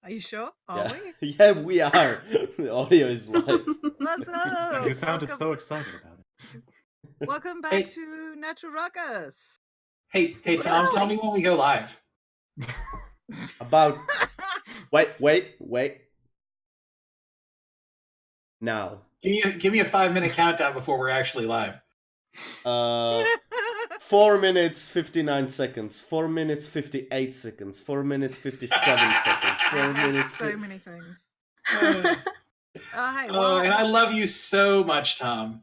Are you sure? Are Yeah, we? yeah, we are. The audio is live. What's up? You sounded so excited about it. Welcome back Hey. to Natural Ruckus. Hey, Tom, tell me when we go live. About wait. Now. Give me a 5-minute countdown before we're actually live. 4 minutes 59 seconds. 4 minutes 58 seconds. 4 minutes 57 seconds. 4 minutes. So many things. Uh, Hey, and I love you so much, Tom.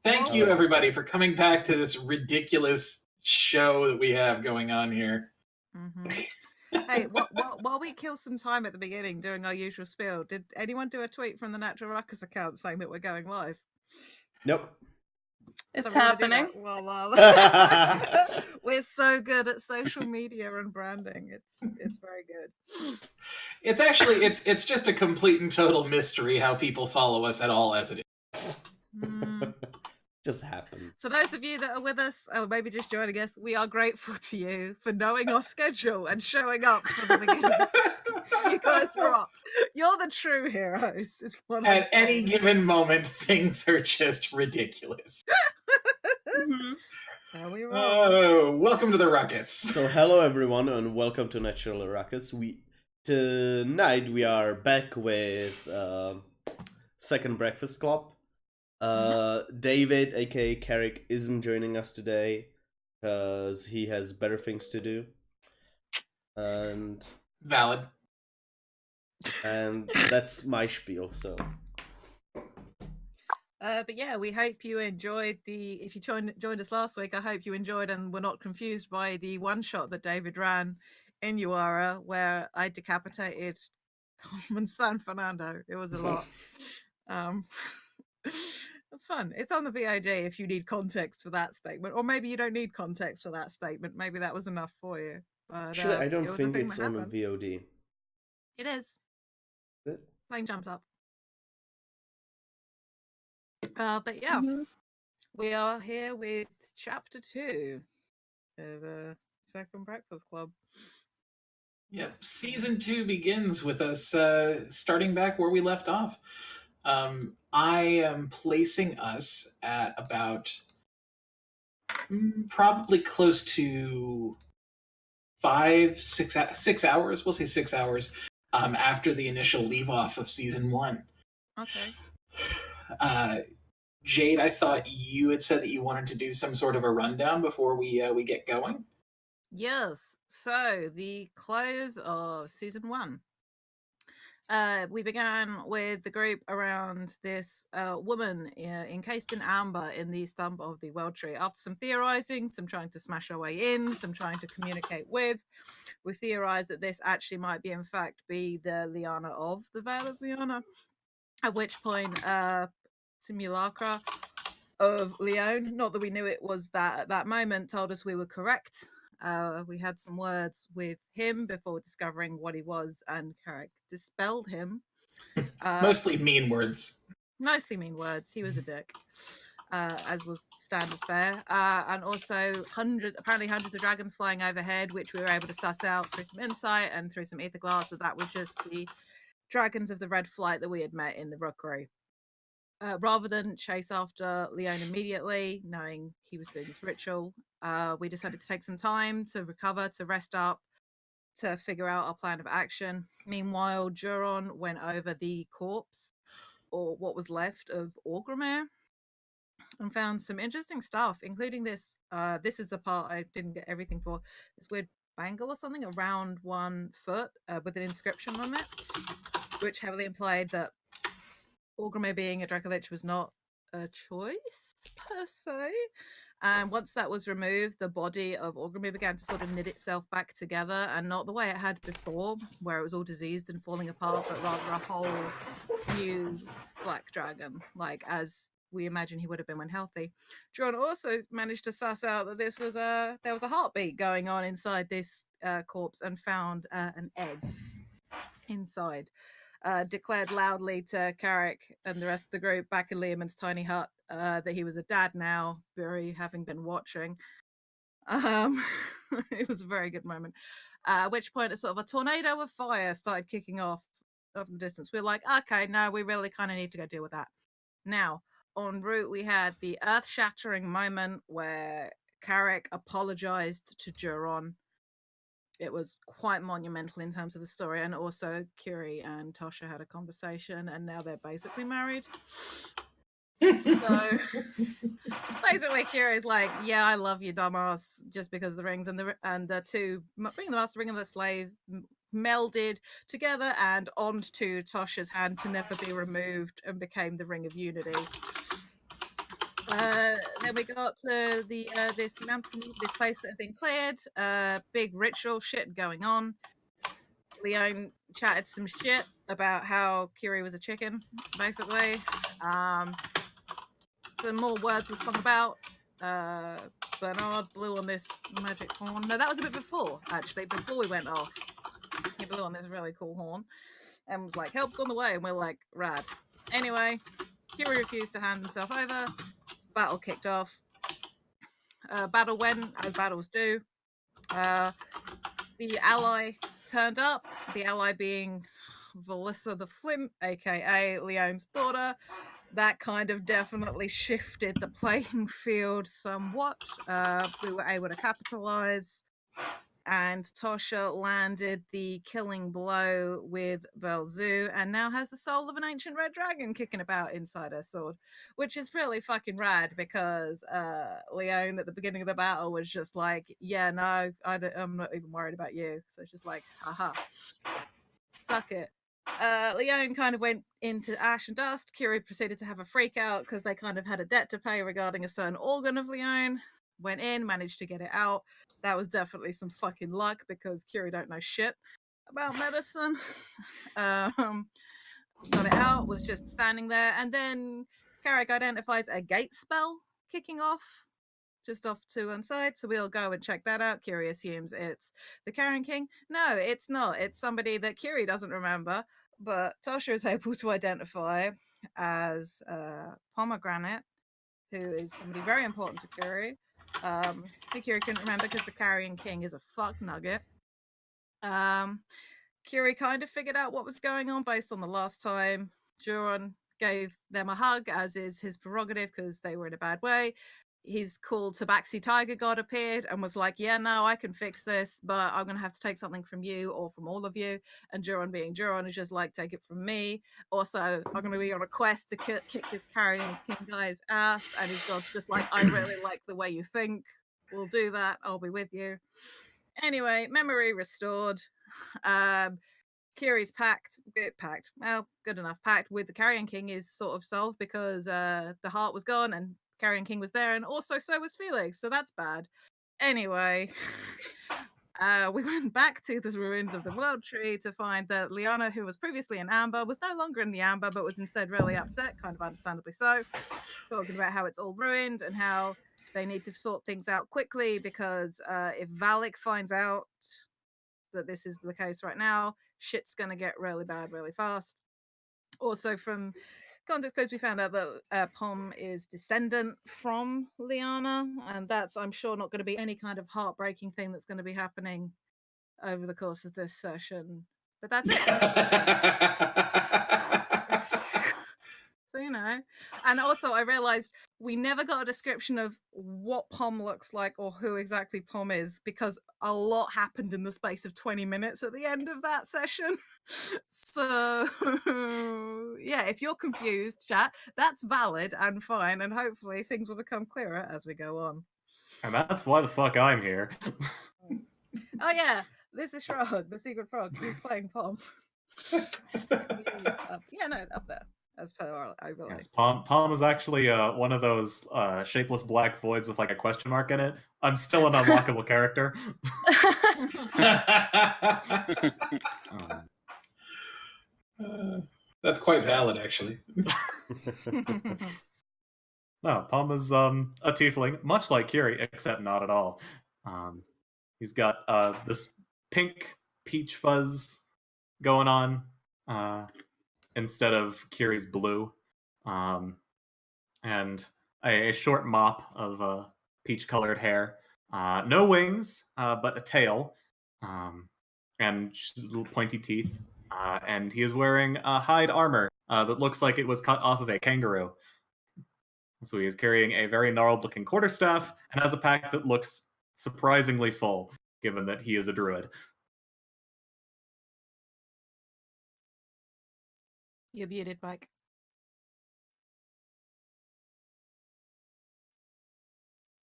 Thank you, everybody, for coming back to this ridiculous show that we have going on here. Mm-hmm. Hey, while we kill some time at the beginning doing our usual spiel, did anyone do a tweet from the Natural Ruckus account saying that we're going live? Nope. It's Someone wanna do happening. that? Well, we're so good at social media and branding. It's very good. It's actually it's just a complete and total mystery how people follow us at all as it is. Just happens. For those of you that are with us, or maybe just joining us, we are grateful to you for knowing our schedule and showing up from the beginning. You guys rock. You're the true heroes. Is what I'm At any saying. given moment, things are just ridiculous. So we roll. Oh, welcome to the Ruckus. So hello everyone and welcome to Natural Ruckus. Tonight we are back with Second Breakfast Club. David, aka Carrick, isn't joining us today because he has better things to do. And Valid. And that's my spiel, so. But yeah, we hope you enjoyed if you joined us last week, I hope you enjoyed and were not confused by the one shot that David ran in Uara where I decapitated Carmen San Fernando. It was a lot. It's fun. It's on the VOD if you need context for that statement, or maybe you don't need context for that statement. Maybe that was enough for you. But, actually, I don't think it's on a VOD. It is. Flame jumps up. But yeah, we are here with Chapter 2 of Second Breakfast Club. Yep, Season 2 begins with us starting back where we left off. I am placing us at about probably close to 6 hours. We'll say 6 hours after the initial leave off of Season 1. Okay. Jade, I thought you had said that you wanted to do some sort of a rundown before we get going. Yes. So the close of Season 1. We began with the group around this woman encased in amber in the stump of the World Tree. After some theorizing, some trying to smash our way in, some trying to communicate with, we theorized that this actually might be, in fact, be the Liana of the Veil of Liana. At which point, simulacra of Leone, not that we knew it was that at that moment, told us we were correct. We had some words with him before discovering what he was, and Carrick dispelled him. Mostly mean words. Mostly mean words. He was a dick, as was standard fare. And also apparently hundreds of dragons flying overhead, which we were able to suss out through some insight and through some ether glass, that that was just the dragons of the Red Flight that we had met in the rookery. Rather than chase after Leone immediately, knowing he was doing this ritual, we decided to take some time to recover, to rest up, to figure out our plan of action. Meanwhile, Juron went over the corpse, or what was left of Y-mir, and found some interesting stuff, including this. This is the part I didn't get everything for. This weird bangle or something around 1 foot with an inscription on it, which heavily implied that Y-mir being a Dracolich was not a choice per se. And once that was removed, the body of Y-mir began to sort of knit itself back together, and not the way it had before, where it was all diseased and falling apart, but rather a whole new black dragon, like as we imagine he would have been when healthy. John also managed to suss out that there was a heartbeat going on inside this corpse, and found an egg inside. Declared loudly to Carrick and the rest of the group back in Leoman's tiny hut that he was a dad now, very having been watching. It was a very good moment. At which point, a sort of a tornado of fire started kicking off in the distance. We're like, okay, no, we really kind of need to go deal with that. Now, en route, we had the earth-shattering moment where Carrick apologized to Juron. It was quite monumental in terms of the story, and also Kiri and Tosha had a conversation, and now they're basically married. So basically, Kiri's like, "Yeah, I love you, dumbass," just because of the rings, and the two Ring of the Master, Ring of the Slave melded together and onto Tosha's hand to never be removed, and became the Ring of Unity. Then we got to the this mountain, this place that had been cleared. Big ritual shit going on. Leone chatted some shit about how Kiri was a chicken, basically. Some more words were slung about. Bernard blew on this magic horn. No, that was a bit before, actually, before we went off. He blew on this really cool horn and was like, "Help's on the way," and we're like, "Rad." Anyway, Kiri refused to hand himself over. Battle kicked off. Battle went as battles do. The ally turned up. The ally being Valissa the Flint, aka Leone's daughter. That kind of definitely shifted the playing field somewhat. We were able to capitalize, and Tosha landed the killing blow with Belzu, and now has the soul of an ancient red dragon kicking about inside her sword, which is really fucking rad, because Leone at the beginning of the battle was just like, "Yeah, no, I'm not even worried about you." So it's just like, haha, suck it. Leone kind of went into ash and dust. Kiri proceeded to have a freak out because they kind of had a debt to pay regarding a certain organ of Leone. Went in, managed to get it out. That was definitely some fucking luck, because Kiri don't know shit about medicine. Got it out, was just standing there, and then Carrick identifies a gate spell kicking off just off to one side, so we'll go and check that out. Kiri assumes it's the Carrion King. No, it's not. It's somebody that Kiri doesn't remember, but Tosha is able to identify as Pomegranate, who is somebody very important to Kiri. Kiri couldn't remember because the Carrion King is a fuck nugget. Kiri kind of figured out what was going on based on the last time. Juron gave them a hug, as is his prerogative, because they were in a bad way. His cool Tabaxi Tiger God appeared and was like, "Yeah, no, I can fix this, but I'm going to have to take something from you or from all of you." And Juron, being Juron, is just like, "Take it from me. Also, I'm going to be on a quest to kick this Carrion King guy's ass." And his God's just like, "I really like the way you think. We'll do that. I'll be with you." Anyway, memory restored. Kiri's pact, well, good enough pact with the Carrion King is sort of solved, because the heart was gone and Carrion King was there, and also so was Felix, so that's bad. Anyway, we went back to the ruins of the World Tree to find that Liana, who was previously in Amber, was no longer in the Amber, but was instead really upset, kind of understandably so, talking about how it's all ruined and how they need to sort things out quickly, because if Valak finds out that this is the case right now, shit's gonna get really bad really fast. Also, from context clues, we found out that Pom is descendant from Liana, and that's, I'm sure, not going to be any kind of heartbreaking thing that's going to be happening over the course of this session. But that's it. So, you know. And also, I realized we never got a description of what Pom looks like or who exactly Pom is, because a lot happened in the space of 20 minutes at the end of that session. So, yeah, if you're confused, chat, that's valid and fine, and hopefully things will become clearer as we go on. And that's why the fuck I'm here. Oh, yeah, this is Shrog, the secret frog. He's playing Pom. He's up, up there. As per our overlay. Yes, Palm is actually one of those shapeless black voids with like a question mark in it. I'm still an unlockable character. That's quite valid, actually. No, Palm is a tiefling, much like Kiri, except not at all. He's got this pink peach fuzz going on instead of Kiri's blue. And a short mop of peach-colored hair. No wings, but a tail. and little pointy teeth. And he is wearing a hide armor that looks like it was cut off of a kangaroo. So he is carrying a very gnarled-looking quarterstaff and has a pack that looks surprisingly full, given that he is a druid. You're muted, Mike.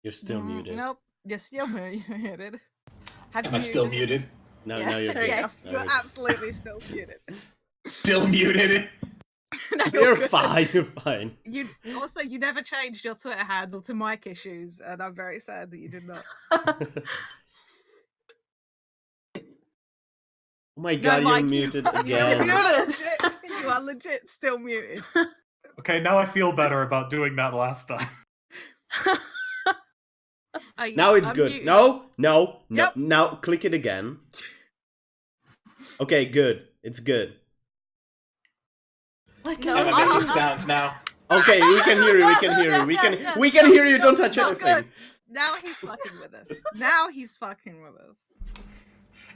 You're still muted. Nope, you're still muted. Am I still muted? No, Yeah. no, you're good. Yes, No, you're you're good. absolutely still muted. Still muted. No, You're good. fine. You're fine. You never changed your Twitter handle to Mike Issues, and I'm very sad that you did not. Oh my god, Mike, you're muted you again. you are legit still muted. Okay, now I feel better about doing that last time. Now it's good. Unmuted. No. Yep. Now click it again. Okay, good. It's good. Like, No, Am it's I not. making sounds now? Okay, we can hear you. We can hear you. We can hear you. Don't touch Oh, anything. good. Now he's fucking with us. Now he's fucking with us.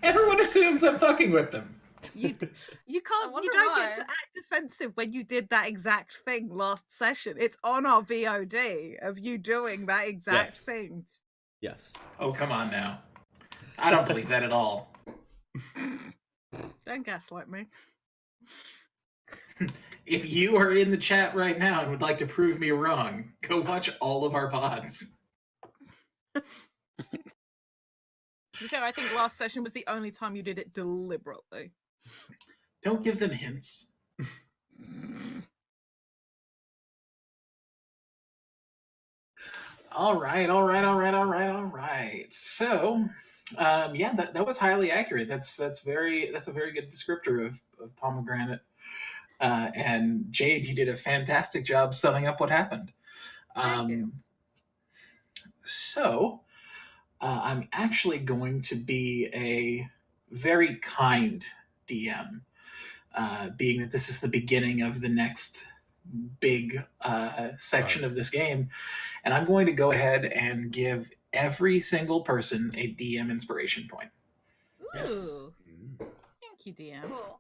Everyone assumes I'm fucking with them. You can't. You wonder don't get why. to act defensive when you did that exact thing last session. It's on our VOD of you doing that exact Yes. thing. Yes. Oh, come on now. I don't believe that at all. Don't gaslight me. If you are in the chat right now and would like to prove me wrong, go watch all of our VODs. To be fair, I think last session was the only time you did it deliberately. Don't give them hints. All right. So, yeah, that was highly accurate. That's a very good descriptor of pomegranate. And Jade, you did a fantastic job summing up what happened. Thank you. So, I'm actually going to be a very kind DM, being that this is the beginning of the next big section of this game. And I'm going to go ahead and give every single person a DM inspiration point. Ooh, Yes. thank you, DM. Cool.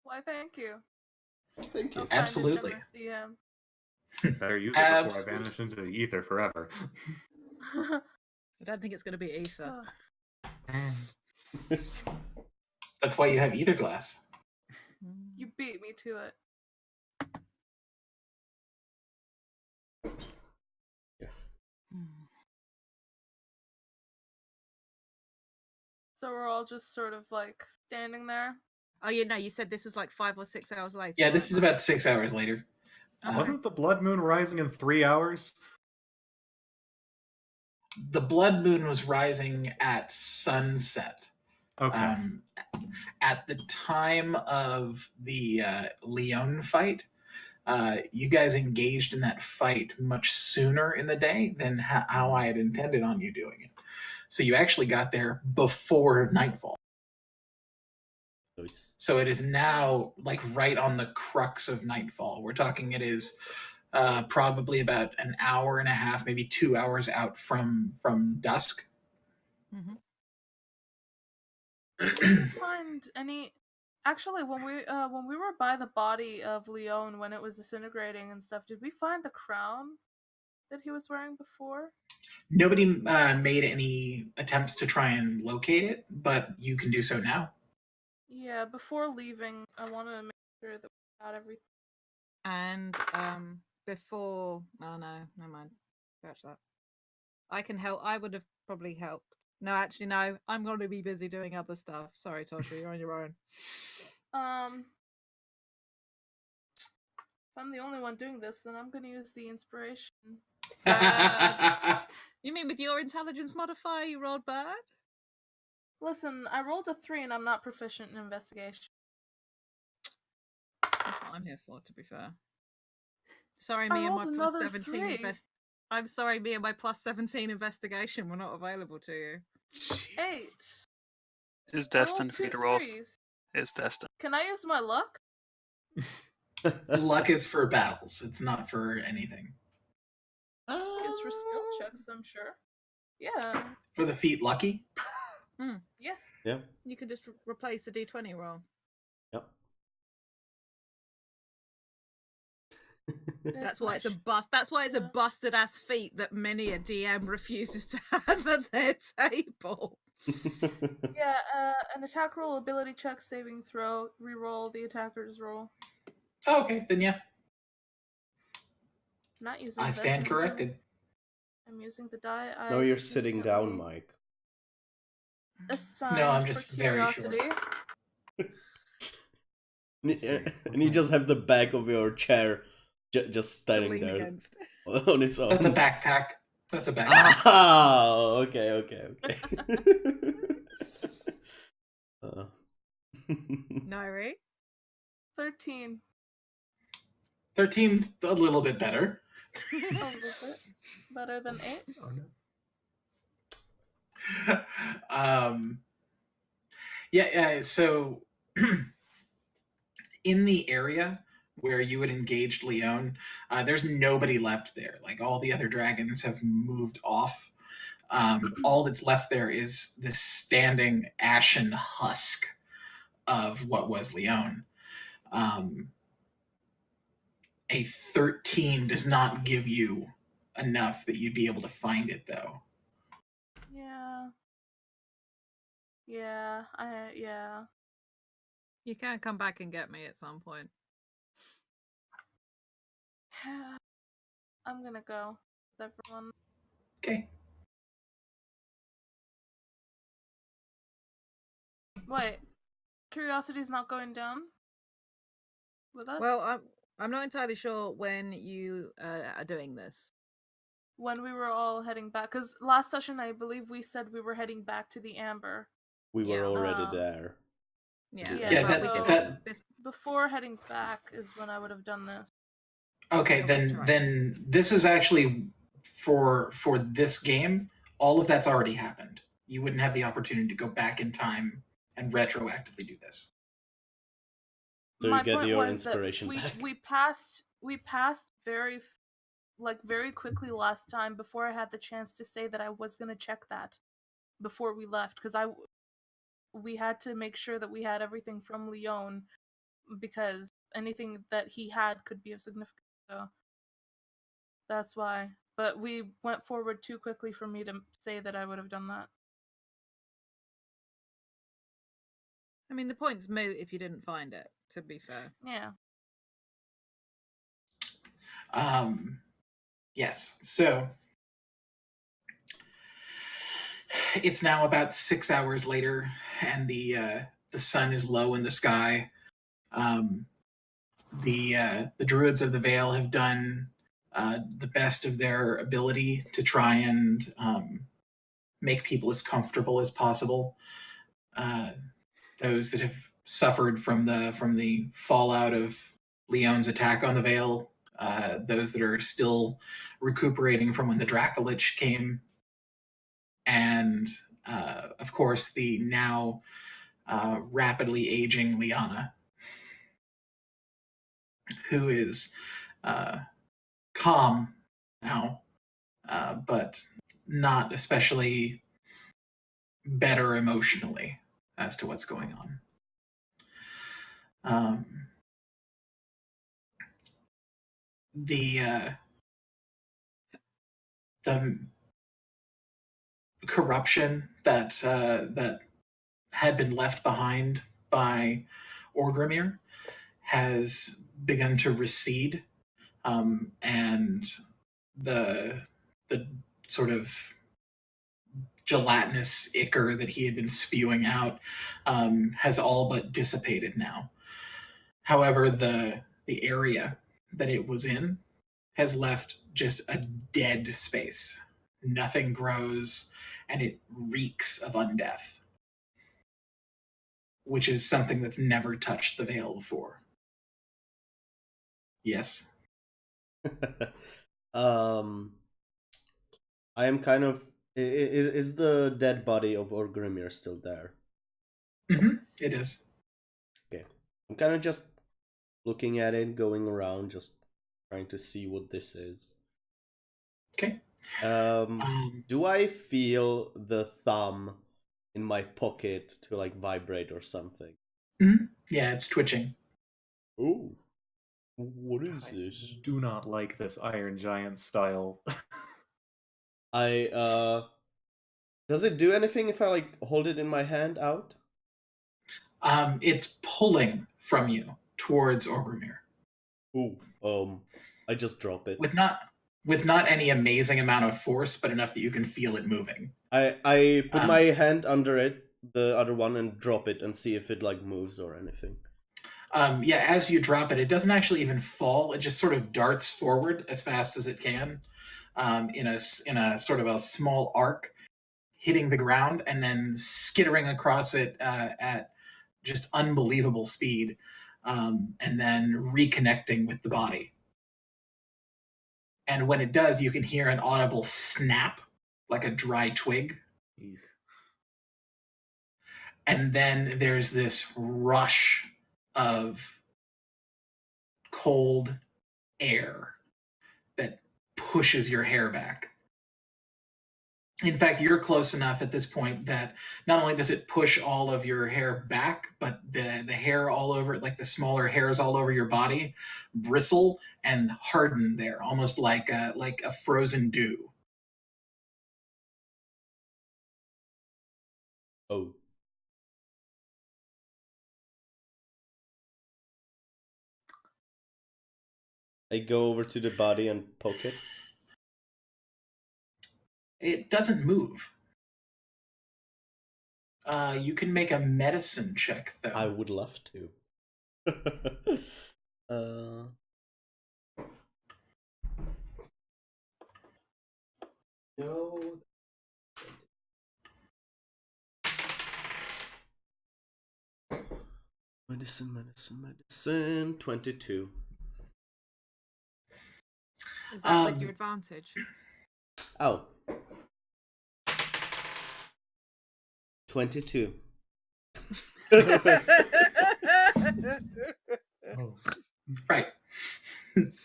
Why, thank you. Thank you. I'll find a Absolutely. generous Better use it before I Absolutely. vanish into the ether forever. DM. I don't think it's going to be ether. That's why you have either glass. You beat me to it. So we're all just sort of like standing there. Oh, yeah, no, you said this was like 5 or 6 hours later. Yeah, this is wasn't about 6 hours later. Wasn't the blood moon rising in 3 hours? The blood moon was rising at sunset. Okay. At the time of the Leone fight, you guys engaged in that fight much sooner in the day than how I had intended on you doing it. So you actually got there before nightfall. Nice. So it is now like right on the crux of nightfall. We're talking it is probably about an hour and a half, maybe 2 hours out from dusk. Find any? Actually, when we were by the body of Leone when it was disintegrating and stuff, did we find the crown that he was wearing before? Nobody made any attempts to try and locate it, but you can do so now. Yeah, before leaving, I want to make sure that we got everything. And before, oh no, never mind. Scratch that. I can help. I would have probably helped. No, actually, no. I'm going to be busy doing other stuff. Sorry, Tosha, you're on your own. If I'm the only one doing this, then I'm going to use the inspiration. You mean with your intelligence modifier, you rolled bad? Listen, I rolled a 3 and I'm not proficient in investigation. That's what I'm here for, to be fair. Sorry, I me and my rolled plus another 17 3. I'm sorry, me and my plus 17 investigation were not available to you. 8. Is I rolled destined for you 2 to roll. 3s. Is destined. Can I use my luck? Luck is for battles. It's not for anything. It's for skill checks, I'm sure. Yeah. For the feat lucky? Yes. Yeah. You can just replace the D20 roll. Yep. That's why it's a much- bust. That's why it's a yeah. busted ass feat that many a DM refuses to have at their table. Yeah, an attack roll, ability check, saving throw, reroll the attacker's roll. Oh, okay, then yeah, Not using I this. stand corrected. I'm using the die. No, you're sitting down, Mike. Assigned No, I'm for just very short. curiosity. And you just have the back of your chair just To standing lean there against. on its own. That's a backpack. That's a backpack. Ah, okay. Nairi? 13. 13's a little bit better. A little bit better than 8. Oh no. Yeah, so in the area where you had engaged Leone, there's nobody left there. Like, all the other dragons have moved off. All that's left there is this standing ashen husk of what was Leone. A 13 does not give you enough that you'd be able to find it, though. Yeah. Yeah. You can come back and get me at some point. I'm gonna go with everyone. Okay. Wait. Curiosity's not going down with us? Well, I'm not entirely sure when you are doing this. When we were all heading back, because last session I believe we said we were heading back to the Amber. We were Yeah. already there. Yeah, Yeah, well, that's we did that. this. Before heading back is when I would have done this. Okay, then this is actually for this game. All of that's already happened. You wouldn't have the opportunity to go back in time and retroactively do this. So My you get point your was inspiration that back. we passed very quickly last time before I had the chance to say that I was gonna check that before we left, because we had to make sure that we had everything from Leone, because anything that he had could be of significance. So that's why. But we went forward too quickly for me to say that I would have done that. I mean, the point's moot if you didn't find it, to be fair. Yeah. Yes. So it's now about 6 hours later, and the sun is low in the sky. The druids of the Vale have done the best of their ability to try and make people as comfortable as possible. Those that have suffered from the fallout of Leone's attack on the Vale, those that are still recuperating from when the Dracolich came, and of course the now rapidly aging Liana, who is calm now, but not especially better emotionally as to what's going on. The corruption that had been left behind by Y-mir has begun to recede, and the sort of gelatinous ichor that he had been spewing out has all but dissipated now. However, the area that it was in has left just a dead space. Nothing grows, and it reeks of undeath, which is something that's never touched the Vale before. Yes. I am kind of. Is the dead body of Y-mir still there? Mm-hmm. It is. Okay. I'm kind of just looking at it, going around, just trying to see what this is. Okay. Do I feel the thumb in my pocket to like vibrate or something? Yeah, it's twitching. Ooh. What is I this? do not like this Iron Giant style. Does it do anything if I like hold it in my hand out? It's pulling from you towards Y-mir Ooh, I just drop it. with not any amazing amount of force, but enough that you can feel it moving. I put my hand under it, the other one, and drop it and see if it like moves or anything. Yeah, as you drop it, it doesn't actually even fall. It just sort of darts forward as fast as it can, in a sort of a small arc, hitting the ground and then skittering across it at just unbelievable speed, and then reconnecting with the body. And when it does, you can hear an audible snap, like a dry twig. Eesh. And then there's this rush of cold air that pushes your hair back. In fact, you're close enough at this point that not only does it push all of your hair back, but the hair all over, like the smaller hairs all over your body, bristle and harden there, almost like a frozen dew. Oh. I go over to the body and poke it. It doesn't move. You can make a medicine check, though. I would love to. No. Medicine. 22. Is that with your advantage? Oh. 22. Oh. Right.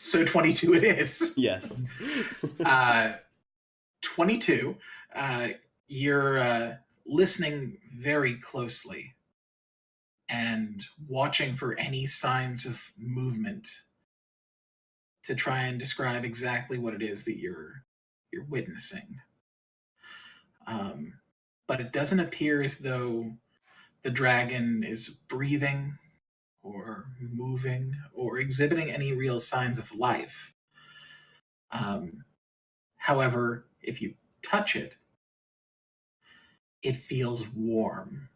So 22 it is. Yes. 22. You're listening very closely and watching for any signs of movement to try and describe exactly what it is that you're witnessing. But it doesn't appear as though the dragon is breathing or moving or exhibiting any real signs of life. However, if you touch it, it feels warm.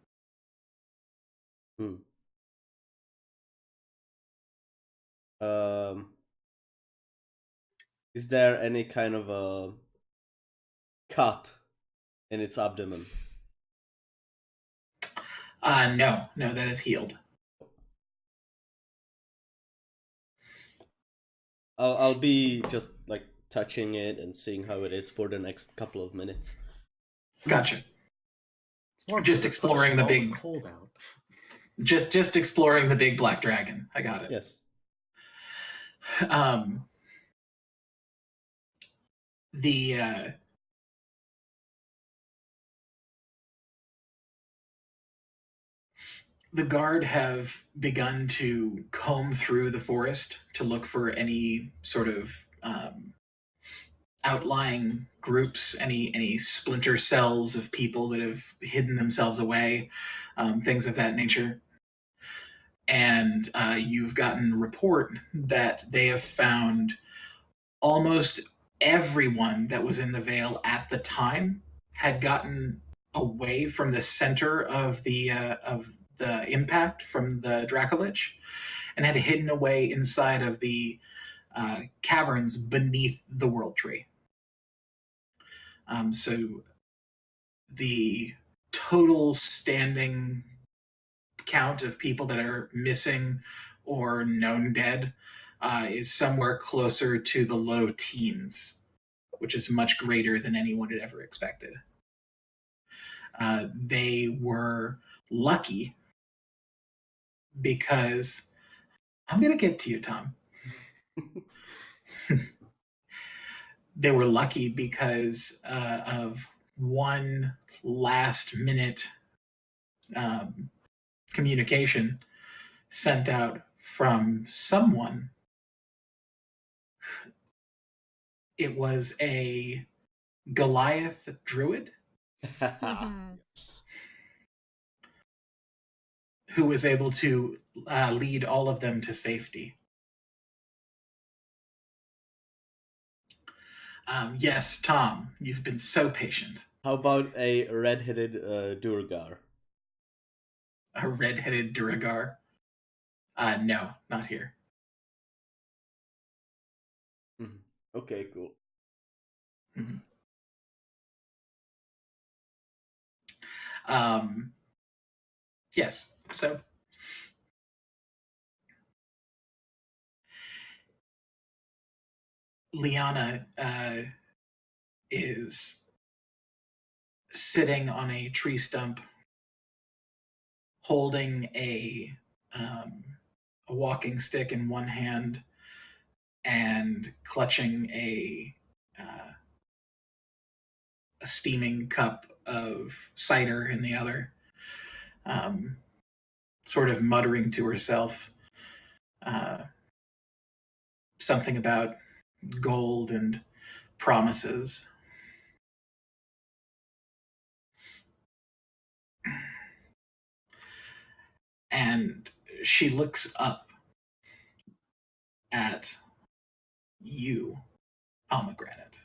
Is there any kind of a cut in its abdomen? No, that is healed. I'll be just like touching it and seeing how it is for the next couple of minutes. Gotcha. More Just because it's exploring the so big- cold out. Just exploring the big black dragon. I got it. Yes. The guard have begun to comb through the forest to look for any sort of outlying groups, any splinter cells of people that have hidden themselves away, things of that nature. And you've gotten report that they have found almost everyone that was in the Vale at the time had gotten away from the center of the impact from the Dracolich and had hidden away inside of the caverns beneath the World Tree. So the total standing count of people that are missing or known dead is somewhere closer to the low teens, which is much greater than anyone had ever expected. They were lucky because I'm going to get to you, Tom. they were lucky because of one last minute communication sent out from someone. It was a Goliath druid who was able to lead all of them to safety. Yes, Tom, you've been so patient. How about a red-headed Durgar? A red-headed Duragar? No, not here. Mhm. Okay, cool. Mhm. Yes, so Leone is sitting on a tree stump holding a walking stick in one hand and clutching a steaming cup of cider in the other, sort of muttering to herself something about gold and promises. And she looks up at you, Pomegranate.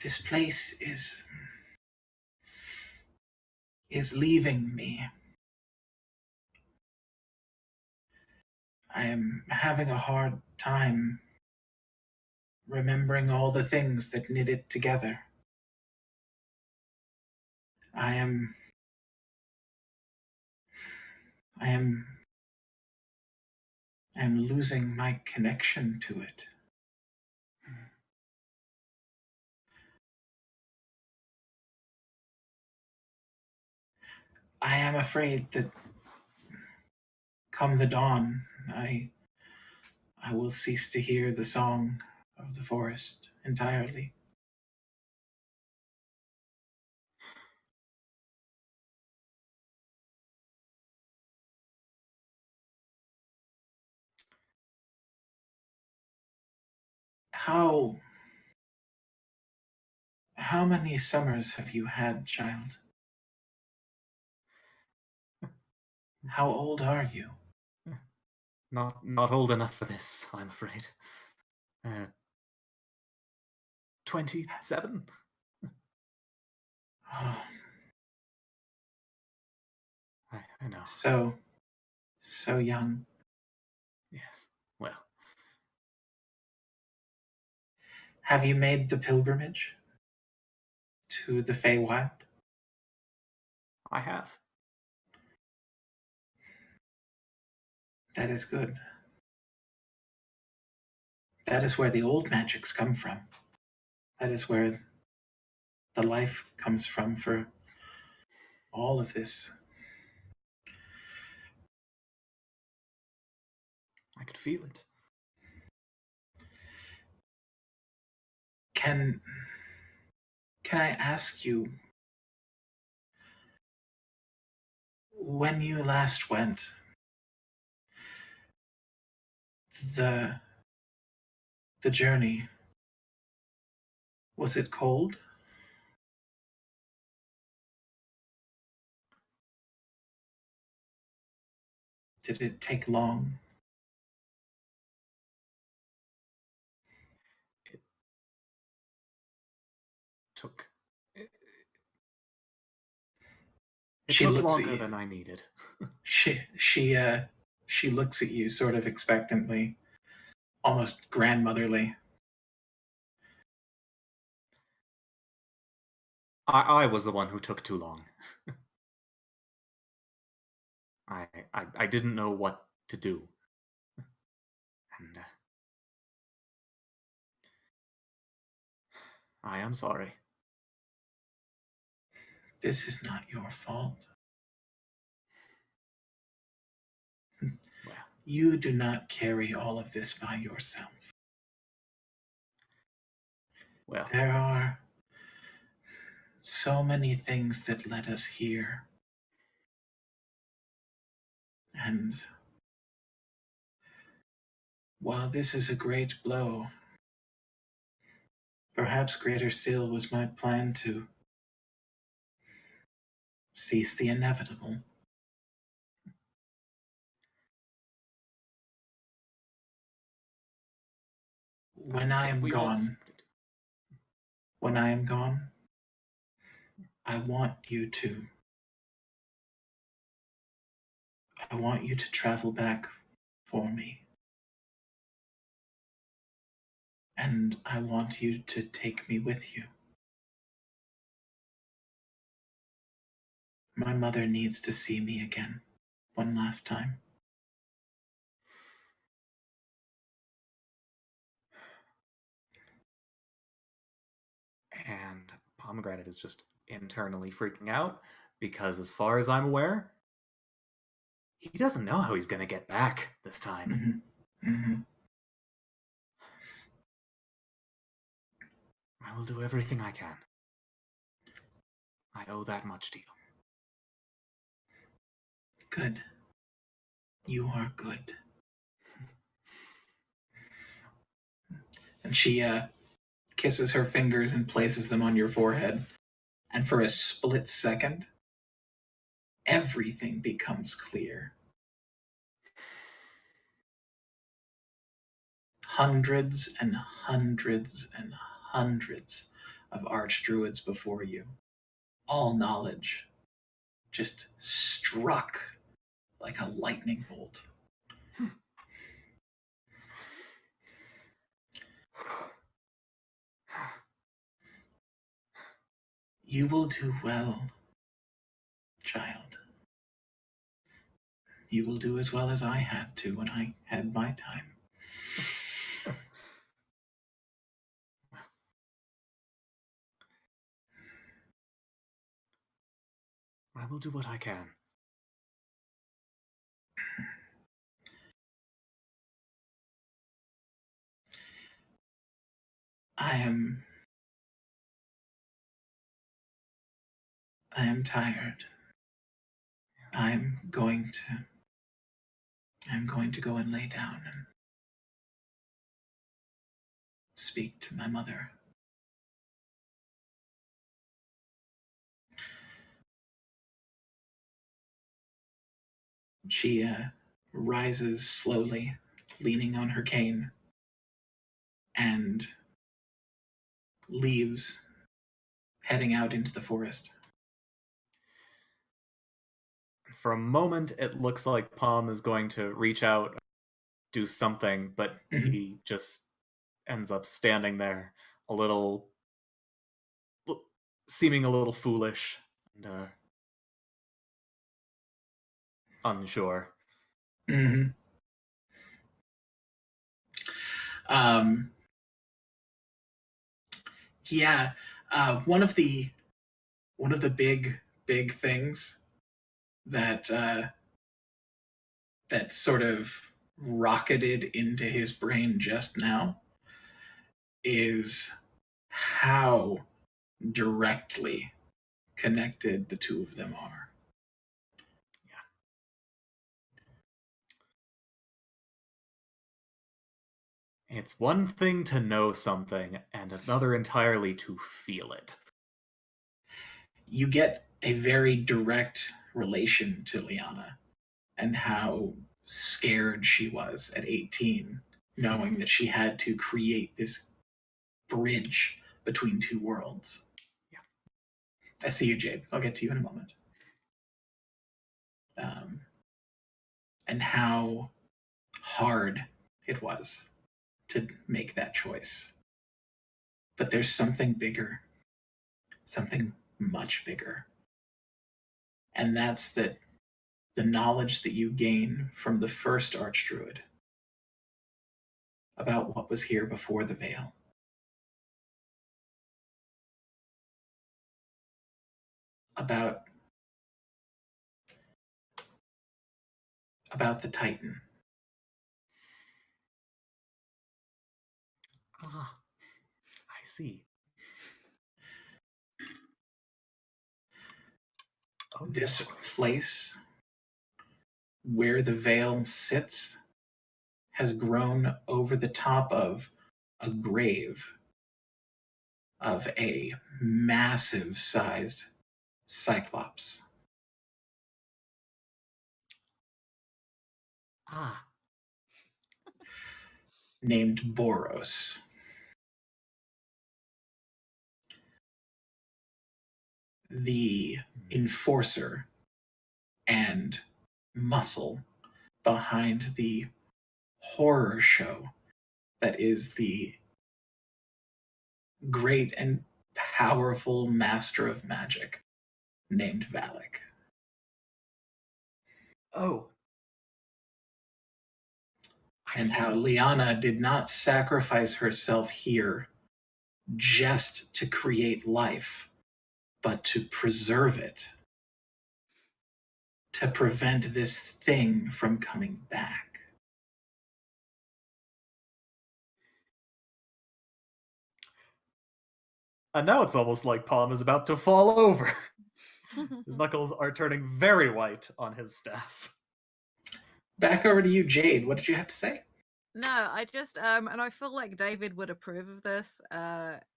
This place is leaving me. I am having a hard time remembering all the things that knit it together. I am I am I am losing my connection to it. I am afraid that come the dawn, I will cease to hear the song of the forest entirely. How many summers have you had, child? How old are you? Not old enough for this, I'm afraid. 27? Oh, I know. so young. Yes. Well, Have you made the pilgrimage to the Feywild? I have. That is good. That is where the old magics come from. That is where the life comes from for all of this. I could feel it. Can I ask you, when you last went, the journey, was it cold? Did it take long? It took. It She took looks at longer you. than I needed. She looks at you sort of expectantly, almost grandmotherly. I was the one who took too long. I didn't know what to do. And I am sorry. This is not your fault. You do not carry all of this by yourself. Well, There are so many things that led us here. And while this is a great blow, perhaps greater still was my plan to cease the inevitable. When that's I what am we all gone, seek to do. when I am gone, I want you to. I want you to travel back for me. And I want you to take me with you. My mother needs to see me again, one last time. And Pomegranate is just internally freaking out because, as far as I'm aware, he doesn't know how he's going to get back this time. Mm-hmm. Mm-hmm. I will do everything I can. I owe that much to you. Good. You are good. And she kisses her fingers and places them on your forehead. And for a split second, everything becomes clear. Hundreds and hundreds and hundreds of archdruids before you. All knowledge just struck like a lightning bolt. You will do well, child. You will do as well as I had to when I had my time. I will do what I can. I am tired. I'm going to go and lay down and speak to my mother. She rises slowly, leaning on her cane, and leaves, heading out into the forest. For a moment, it looks like Palm is going to reach out, do something, but Mhm. he just ends up standing there, a little, seeming a little foolish and unsure. Mm-hmm. Yeah. One of the big things that that sort of rocketed into his brain just now is how directly connected the two of them are. It's one thing to know something, and another entirely to feel it. You get a very direct relation to Liana and how scared she was at 18, knowing that she had to create this bridge between two worlds. Yeah. I see you, Jade. I'll get to you in a moment. And how hard it was to make that choice. But there's something bigger, something much bigger. And that's that the knowledge that you gain from the first Archdruid about what was here before the veil. About the Titan Ah, I see. Oh, This no. place where the veil sits has grown over the top of a grave of a massive sized cyclops. Ah, Named Boros. The enforcer and muscle behind the horror show that is the great and powerful master of magic named Valak. oh. I And see. how Liana did not sacrifice herself here just to create life, but to preserve it, to prevent this thing from coming back. And now it's almost like Palm is about to fall over. His knuckles are turning very white on his staff. Back over to you, Jade. What did you have to say? No, I just and I feel like David would approve of this.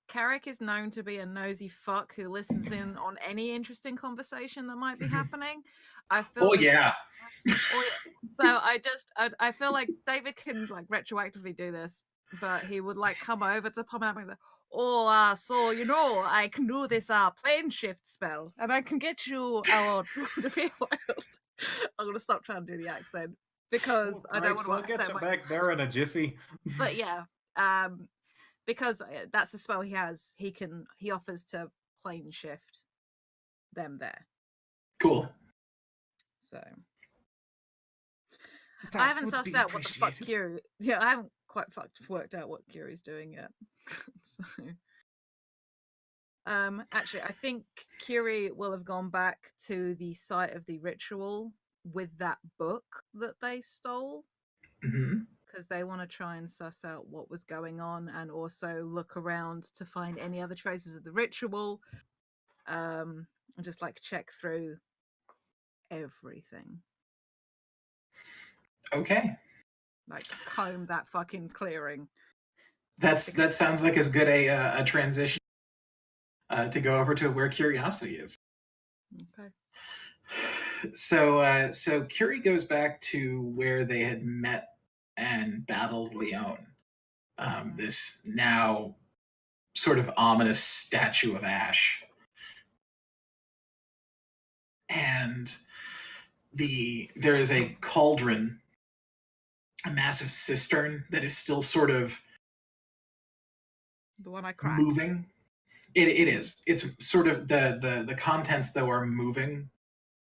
Carrick is known to be a nosy fuck who listens in on any interesting conversation that might be happening. I feel Oh, this- yeah. Oh, yeah. So I feel like David can like retroactively do this, but he would like come over to Palm and be like, oh, so you know, I can do this plane shift spell, and I can get you out to be wild. I'm gonna stop trying to do the accent because I don't want to I'll get upset you my. back there in a jiffy. But yeah, because that's the spell he has. He offers to plane shift them there. Cool. So That I haven't would sussed be out what the fuck appreciated. Curie. Yeah, I haven't quite worked out what Curie's doing yet. So, actually, I think Curie will have gone back to the site of the ritual with that book that they stole hmm because they want to try and suss out what was going on and also look around to find any other traces of the ritual. And just like check through everything, Okay. like comb that fucking clearing. That sounds like as good a transition to go over to where curiosity is. Okay. So Curie goes back to where they had met and battled Leone. This now sort of ominous statue of ash. And there is a cauldron, a massive cistern that is still sort of The one I cracked. moving. It is. It's sort of the contents though are moving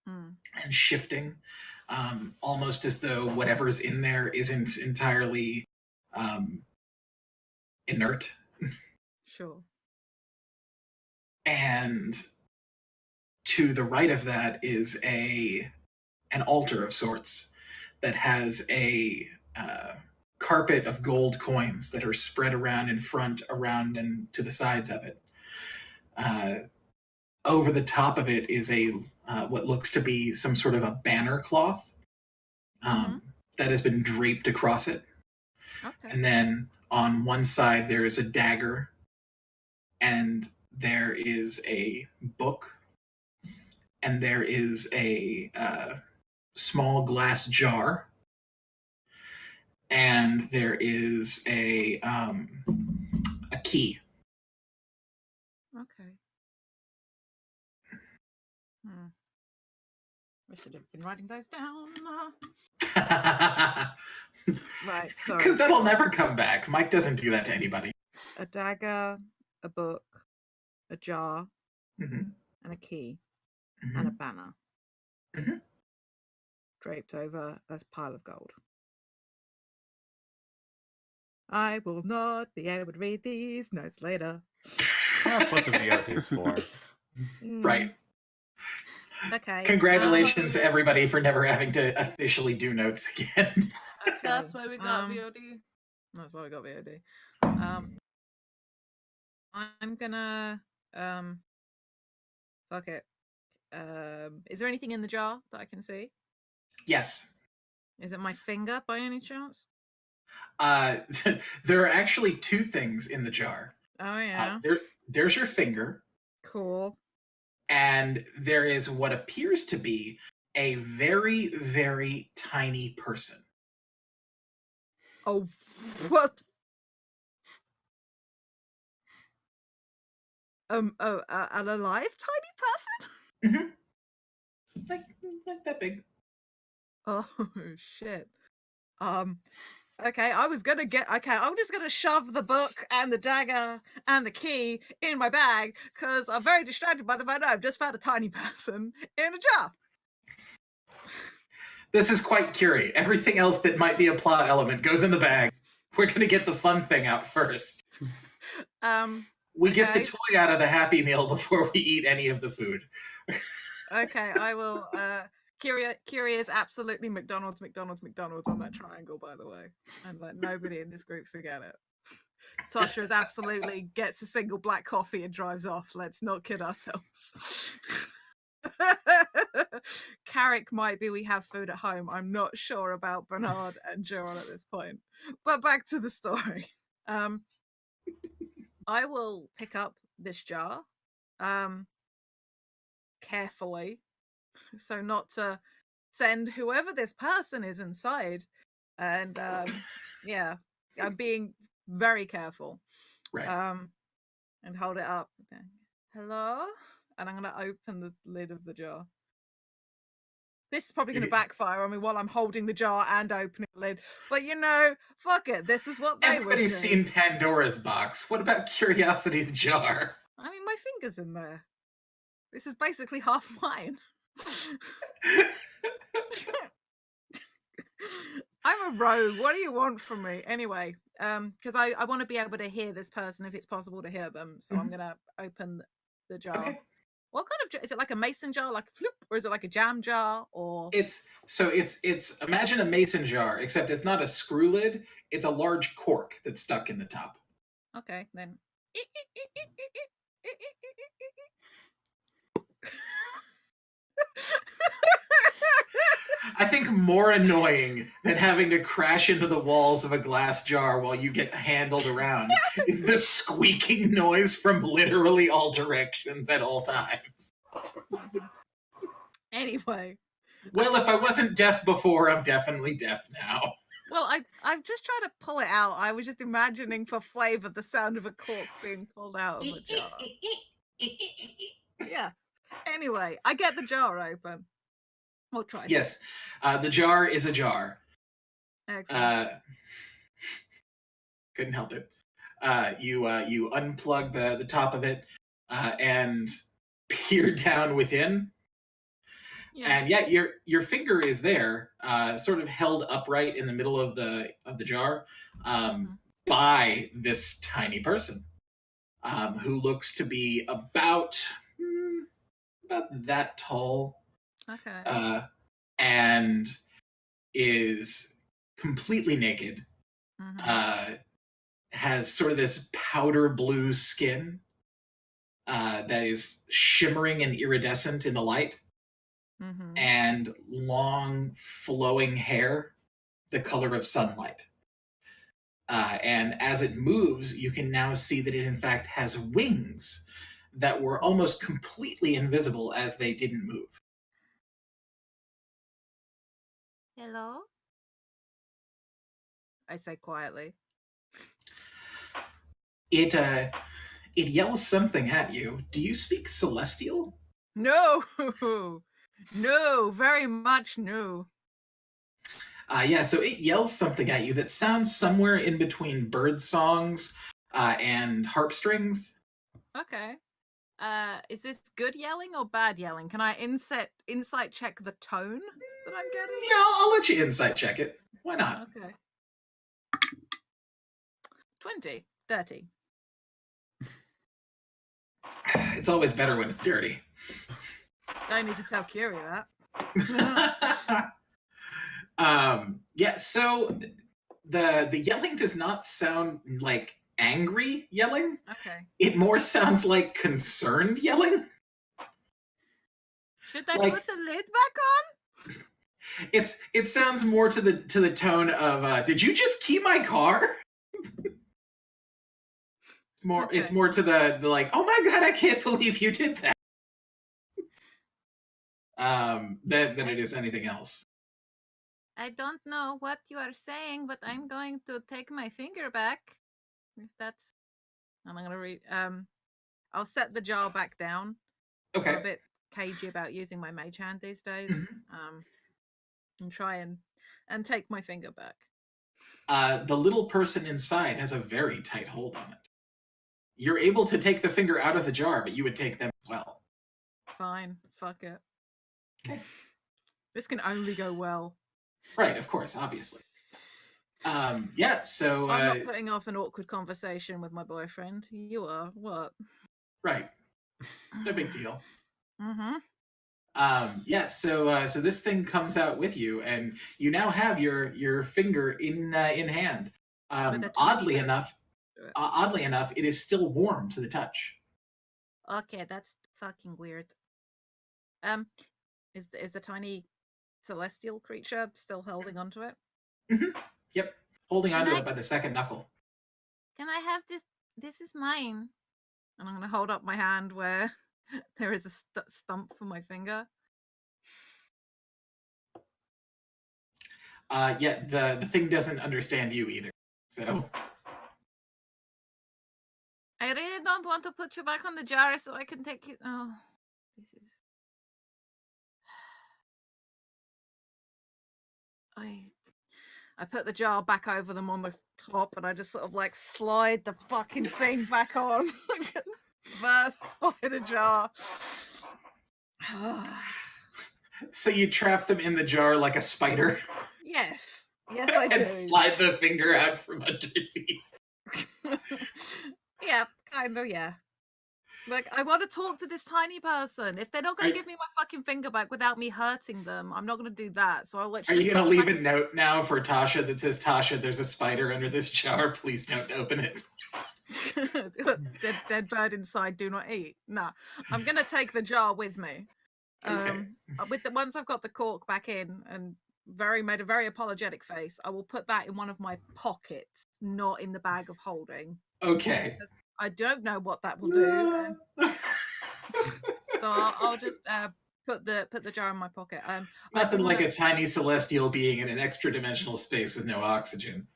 and shifting, almost as though whatever's in there isn't entirely inert. Sure. And to the right of that is an altar of sorts that has a carpet of gold coins that are spread around in front, around, and to the sides of it. Over the top of it is a what looks to be some sort of a banner cloth that has been draped across it. Okay. And then on one side there is a dagger, and there is a book, and there is a small glass jar, and there is a key. Okay. I should have been writing those down. Right, sorry. Because that'll never come back. Mike doesn't do that to anybody. A dagger, a book, a jar, Mhm. and a key, Mhm. and a banner. Mhm. Draped over a pile of gold. I will not be able to read these notes later. That's what the VOD is for. Right. Okay. Congratulations, everybody, for never having to officially do notes again. Okay. That's why we got um, VOD. That's why we got VOD. I'm gonna fuck it. Is there anything in the jar that I can see? Yes. Is it my finger by any chance? There are actually two things in the jar. Oh yeah. There's your finger, Cool. and there is what appears to be a very, very tiny person. Oh, what? An alive tiny person? Mm-hmm. Like that big. Oh shit. Okay, I'm just gonna shove the book and the dagger and the key in my bag because I'm very distracted by the fact that I've just found a tiny person in a jar. This is quite Curie. Everything else that might be a plot element goes in the bag. We're gonna get the fun thing out first. We get the Okay. toy out of the Happy Meal before we eat any of the food. Okay, I will. Curie is absolutely McDonald's on that triangle, by the way, and let nobody in this group forget it. Tasha is absolutely gets a single black coffee and drives off. Let's not kid ourselves. Carrick might be we have food at home. I'm not sure about Bernard and Geron at this point. But back to the story. I will pick up this jar carefully, so not to send whoever this person is inside. And yeah, I'm being very careful. Right. And hold it up. Okay. Hello? And I'm going to open the lid of the jar. This is probably going to backfire on me while I'm holding the jar and opening the lid. But fuck it. This is what they Everybody's would do. seen Pandora's box. What about Curiosity's jar? I mean, my finger's in there. This is basically half mine. I'm a rogue. What do you want from me? Anyway, because I want to be able to hear this person if it's possible to hear them. So I'm going to open the jar. Okay. What kind of jar? Is it like a mason jar, like a flip, or is it like a jam jar, or? It's imagine a mason jar, except it's not a screw lid. It's a large cork that's stuck in the top. Okay, then. I think more annoying than having to crash into the walls of a glass jar while you get handled around is the squeaking noise from literally all directions at all times. Anyway. Well, if I wasn't deaf before, I'm definitely deaf now. Well, I'm just trying to pull it out. I was just imagining for flavor the sound of a cork being pulled out of a jar. Yeah. Anyway, I get the jar open. Or try to. Yes. The jar is a jar. Excellent. Couldn't help it. You unplug the top of it and peer down within. Yeah. And yeah, your finger is there, sort of held upright in the middle of the jar, by this tiny person, who looks to be about that tall. Okay. And is completely naked. Has sort of this powder blue skin that is shimmering and iridescent in the light. And long flowing hair, the color of sunlight. And as it moves, you can now see that it in fact has wings that were almost completely invisible as they didn't move. Hello? I say quietly. It yells something at you. Do you speak Celestial? No! No, very much no. Yeah, so it yells something at you that sounds somewhere in between bird songs and harp strings. Okay. Is this good yelling or bad yelling? Can I insight check the tone that I'm getting? Yeah, I'll let you insight check it. Why not? Okay. 20, 30. It's always better when it's dirty. I need to tell Curie that. Yeah, so the yelling does not sound like angry yelling. Okay. It more sounds like concerned yelling. Should I Like- put the lid back on? It sounds more to the tone of did you just key my car? It's Okay. more to the like, oh my god, I can't believe you did that. Than it is anything else. I don't know what you are saying, but I'm going to take my finger back. If that's, and I'm gonna read. I'll set the jar back down. I'm a Okay. bit cagey about using my mage hand these days. And try and take my finger back. The little person inside has a very tight hold on it. You're able to take the finger out of the jar, but you would take them as well. Fine, fuck it. Okay. This can only go well. Right, of course, obviously. Yeah, so I'm not putting off an awkward conversation with my boyfriend. You are. What? right. No big deal. Mm-hmm. Yeah, so this thing comes out with you, and you now have your finger in hand. With a tiny Oddly bit. enough, it is still warm to the touch. Okay, that's fucking weird. Is the tiny celestial creature still holding onto it? Yep, holding Can onto I- it by the second knuckle. Can I have this? This is mine. And I'm gonna hold up my hand where there is a stump for my finger. Yeah, the thing doesn't understand you either. So I really don't want to put you back on the jar so I can take it. Oh, this is. I put the jar back over them on the top, and I just sort of like slide the fucking thing back on. Just burst by the jar. so you trap them in the jar like a spider Yes, I and do. slide the finger out from underneath. Yeah, kind of. Yeah. Like, I want to talk to this tiny person. If they're not going Are- to give me my fucking finger back without me hurting them, I'm not going to do that. So I'll let Are you gonna leave a note now for Tasha that says, Tasha, there's a spider under this jar, please don't open it? dead bird inside, do not eat. Nah, I'm gonna take the jar with me. Okay. Once I've got the cork back in and made a very apologetic face, I will put that in one of my pockets, not in the bag of holding. Okay. Because I don't know what that will do. So I'll just put the jar in my pocket. I Nothing do like wanna- a tiny celestial being in an extra dimensional space with no oxygen.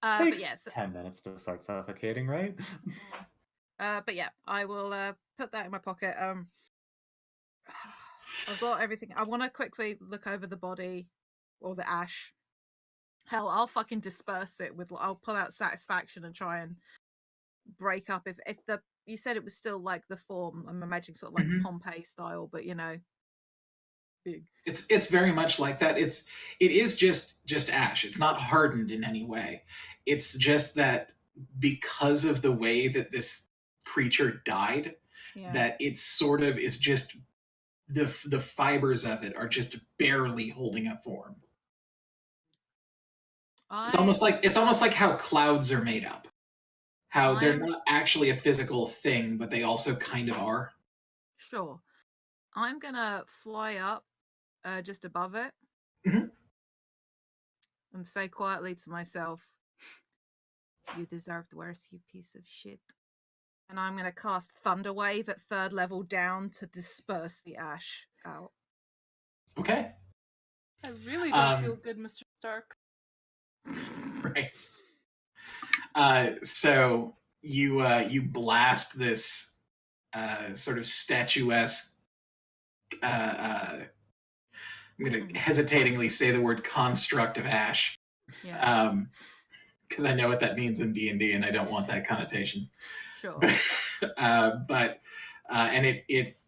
But Takes yeah, so, 10 minutes to start suffocating, right? but yeah, I will put that in my pocket. I've got everything. I want to quickly look over the body or the ash. Hell, I'll fucking disperse it with. I'll pull out satisfaction and try and break up. If you said it was still like the form, I'm imagining sort of like Mhm. Pompeii style, but big. It's very much like that. It is just ash. It's not hardened in any way. It's just that because of the way that this creature died, Yeah. that it sort of is just the fibers of it are just barely holding a form. It's almost like how clouds are made up. How they're I'm- not actually a physical thing, but they also kind of are. Sure. I'm gonna fly up just above it Mhm. and say quietly to myself, "You deserved worse, you piece of shit." And I'm gonna cast Thunder Wave at 3rd level down to disperse the ash out. Okay. I really don't feel Um, good, Mr. Stark. Right. So you blast this sort of statuesque. I'm going to hesitatingly say the word construct of ash, Yeah, because I know what that means in D&D, and I don't want that connotation. sure. And it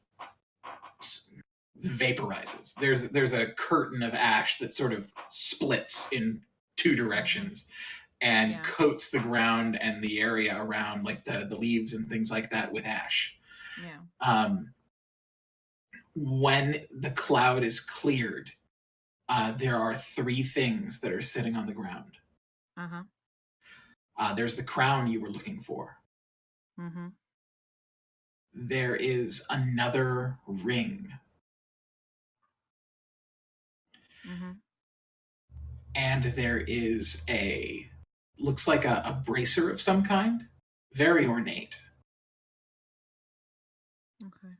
vaporizes. There's a curtain of ash that sort of splits in two directions and Yeah. coats the ground and the area around, like the leaves and things like that, with ash. Yeah. When the cloud is cleared, there are 3 things that are sitting on the ground. Uh-huh. There's the crown you were looking for. Mm-hmm. There is another ring. Mm-hmm. And there is looks like a bracer of some kind. Very ornate. Okay.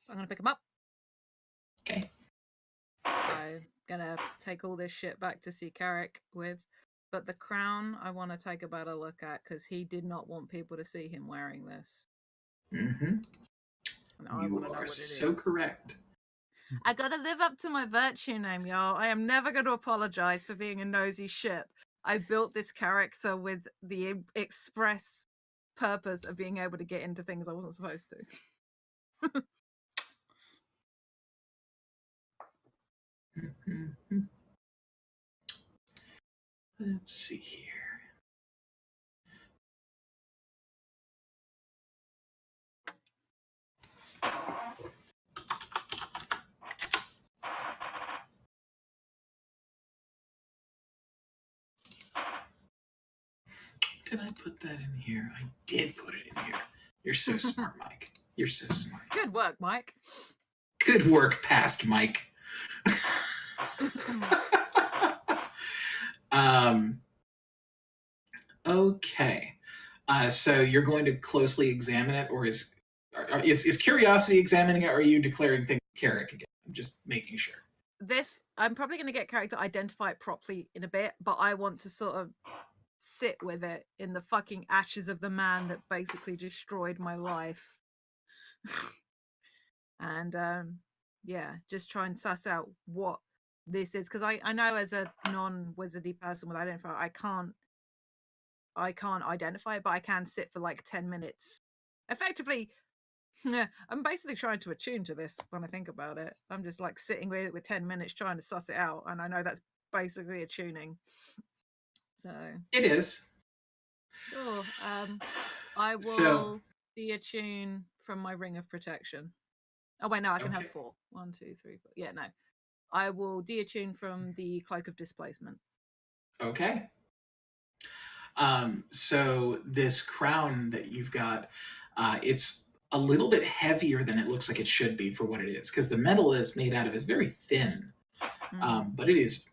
I'm gonna pick them up. Okay. I'm gonna take all this shit back to see Carrick with, but the crown I want to take a better look at because he did not want people to see him wearing this. Mm-hmm. And I You want to know are what it so is. correct. I gotta live up to my virtue name, y'all. I am never gonna apologize for being a nosy shit. I built this character with the express purpose of being able to get into things I wasn't supposed to. Mm-hmm. Let's see here. Did I put that in here? I did put it in here. You're so smart, Mike. You're so smart. Good work, Mike. Good work, past Mike. Okay. So you're going to closely examine it, or is curiosity examining it, or are you declaring things Carrick again? I'm just making sure. This, I'm probably going to get character identify it properly in a bit, but I want to sort of sit with it in the fucking ashes of the man that basically destroyed my life. And yeah, just try and suss out what this is, because I know as a non-wizardy person with identify, I can't identify it, but I can sit for like 10 minutes. Effectively, I'm basically trying to attune to this when I think about it. I'm just like sitting with it with 10 minutes trying to suss it out, and I know that's basically attuning. So It is. sure. I will So- de-attune from my ring of protection. Oh wait, no, I can have Okay. 4. 1, 2, 3, 4. Yeah, no. I will de-attune from the cloak of displacement. Okay. So this crown that you've got, it's a little bit heavier than it looks like it should be for what it is, because the metal it's made out of is very thin, but it is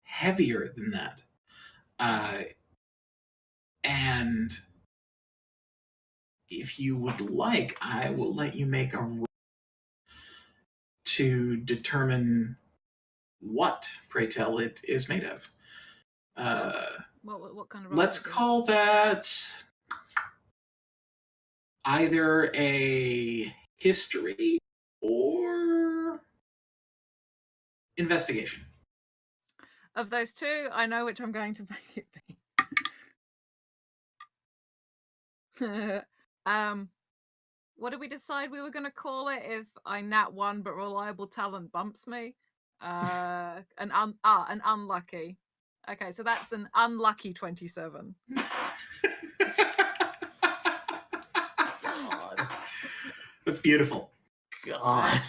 heavier than that. And if you would like, I will let you make a roll to determine what, pray tell, it is made of. What kind of roll Let's is it? call that either a history or investigation. Of those two, I know which I'm going to make it be. What did we decide we were going to call it if I nat 1 but reliable talent bumps me? An unlucky. Okay, so that's an unlucky 27. God. That's beautiful. God.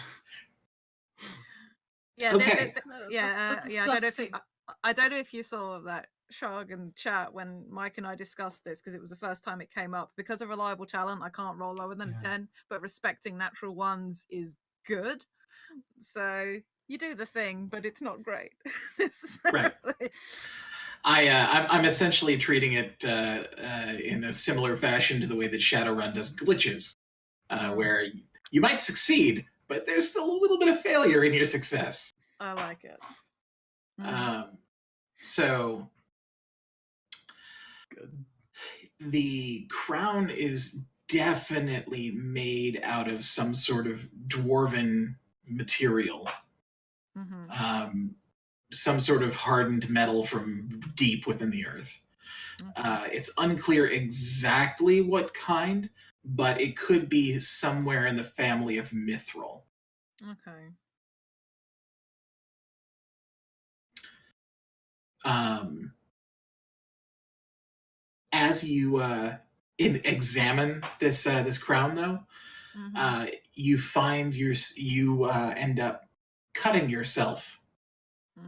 Yeah, Okay. yeah. That's I don't know if you, disgusting. I don't know if you saw that Sharg and chat when Mike and I discussed this, because it was the first time it came up. Because of reliable talent, I can't roll lower than a 10, but respecting natural ones is good. So you do the thing, but it's not great. Right. I'm essentially treating it in a similar fashion to the way that Shadowrun does glitches, where you might succeed, but there's still a little bit of failure in your success. I like it. So Good. the crown is definitely made out of some sort of dwarven material. Some sort of hardened metal from deep within the earth. It's unclear exactly what kind, but it could be somewhere in the family of mithril. Okay. As you examine this crown, though, you find you end up cutting yourself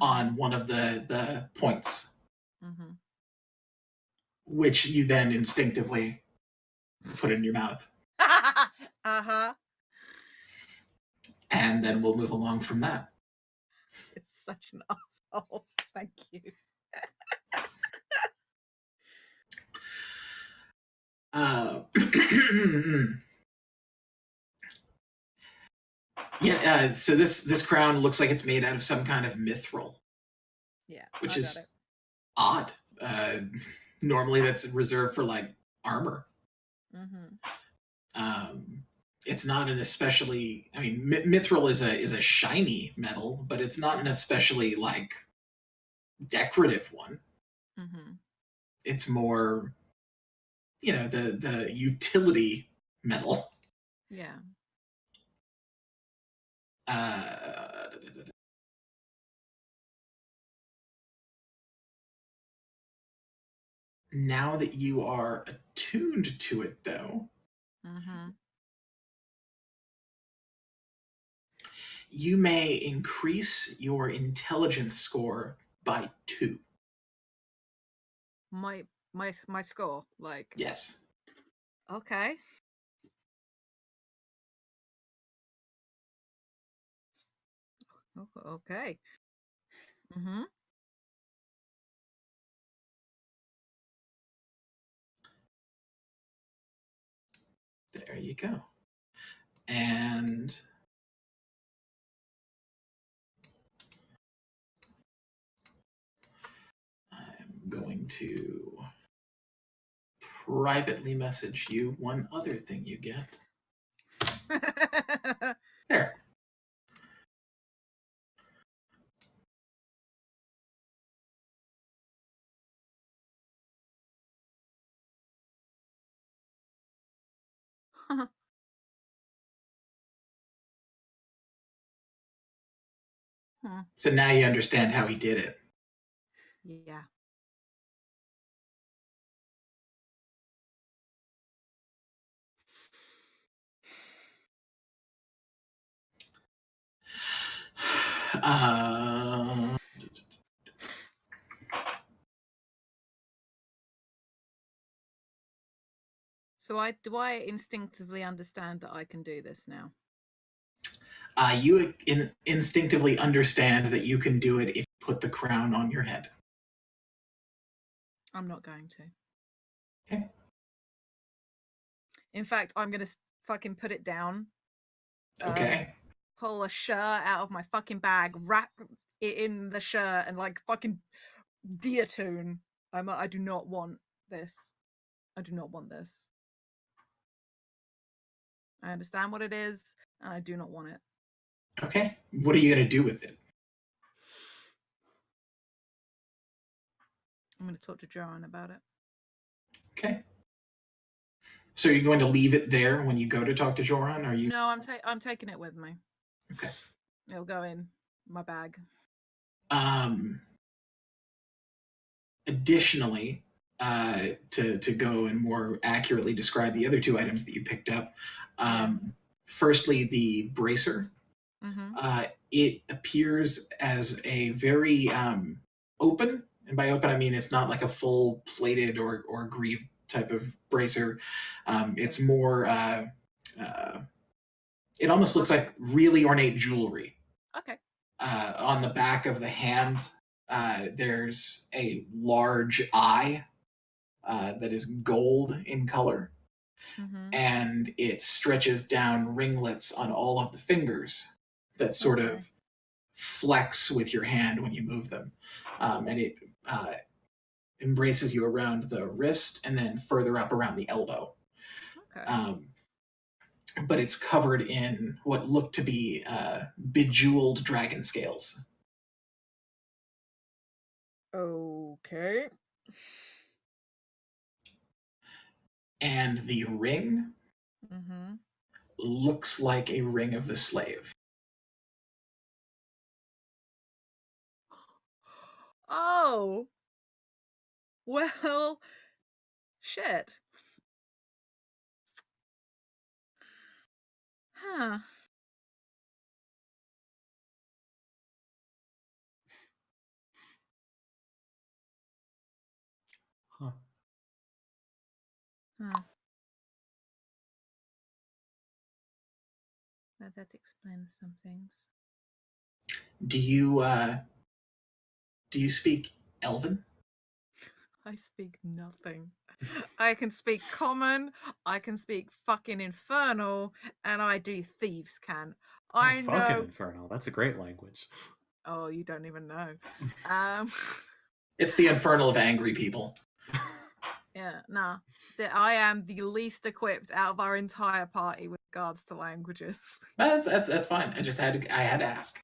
on one of the points, Mm-hmm. which you then instinctively put in your mouth. Uh-huh. And then we'll move along from that. It's such an asshole. Thank you. Yeah, so this crown looks like it's made out of some kind of mithril, Yeah. which I got is it. odd. Normally that's reserved for like armor. Mm-hmm. It's not an especially. I mean, mithril is a shiny metal, but it's not an especially like decorative one. Mm-hmm. It's more, the utility metal. Yeah. Now that you are attuned to it, though, Mm-hmm. you may increase your intelligence score by 2. My score, like. Yes. Okay. Okay. Mm-hmm. There you go. And I'm going to privately message you one other thing you get. There. So now you understand how he did it. Yeah. Uh, So do I instinctively understand that I can do this now? you instinctively understand that you can do it if you put the crown on your head. I'm not going to. Okay. In fact, I'm gonna fucking put it down. Okay. Pull a shirt out of my fucking bag, wrap it in the shirt, and like fucking deatune. I do not want this. I do not want this. I understand what it is, and I do not want it. Okay. What are you going to do with it? I'm going to talk to Joran about it. Okay. So are you going to leave it there when you go to talk to Joran? Or are you? No, I'm taking it with me. Okay. It'll go in my bag. Additionally, to go and more accurately describe the other 2 items that you picked up. Firstly, the bracer. Mm-hmm. It appears as a very open, and by open I mean it's not like a full plated or greave type of bracer. It's more. It almost looks like really ornate jewelry. Okay. On the back of the hand, there's a large eye that is gold in color, and it stretches down ringlets on all of the fingers that sort of flex with your hand when you move them. And it embraces you around the wrist and then further up around the elbow. Okay. But it's covered in what look to be bejeweled dragon scales. Okay. And the ring looks like a ring of the slave. Oh. Well, shit. Huh. Huh. Huh. Well, that explains some things. Do you speak Elven? I speak nothing. I can speak common, I can speak fucking infernal, and I do thieves can. I Oh, fucking know. infernal. That's a great language. Oh, you don't even know. Um, It's the infernal of angry people. yeah, nah. I am the least equipped out of our entire party with regards to languages. That's fine. I had to ask.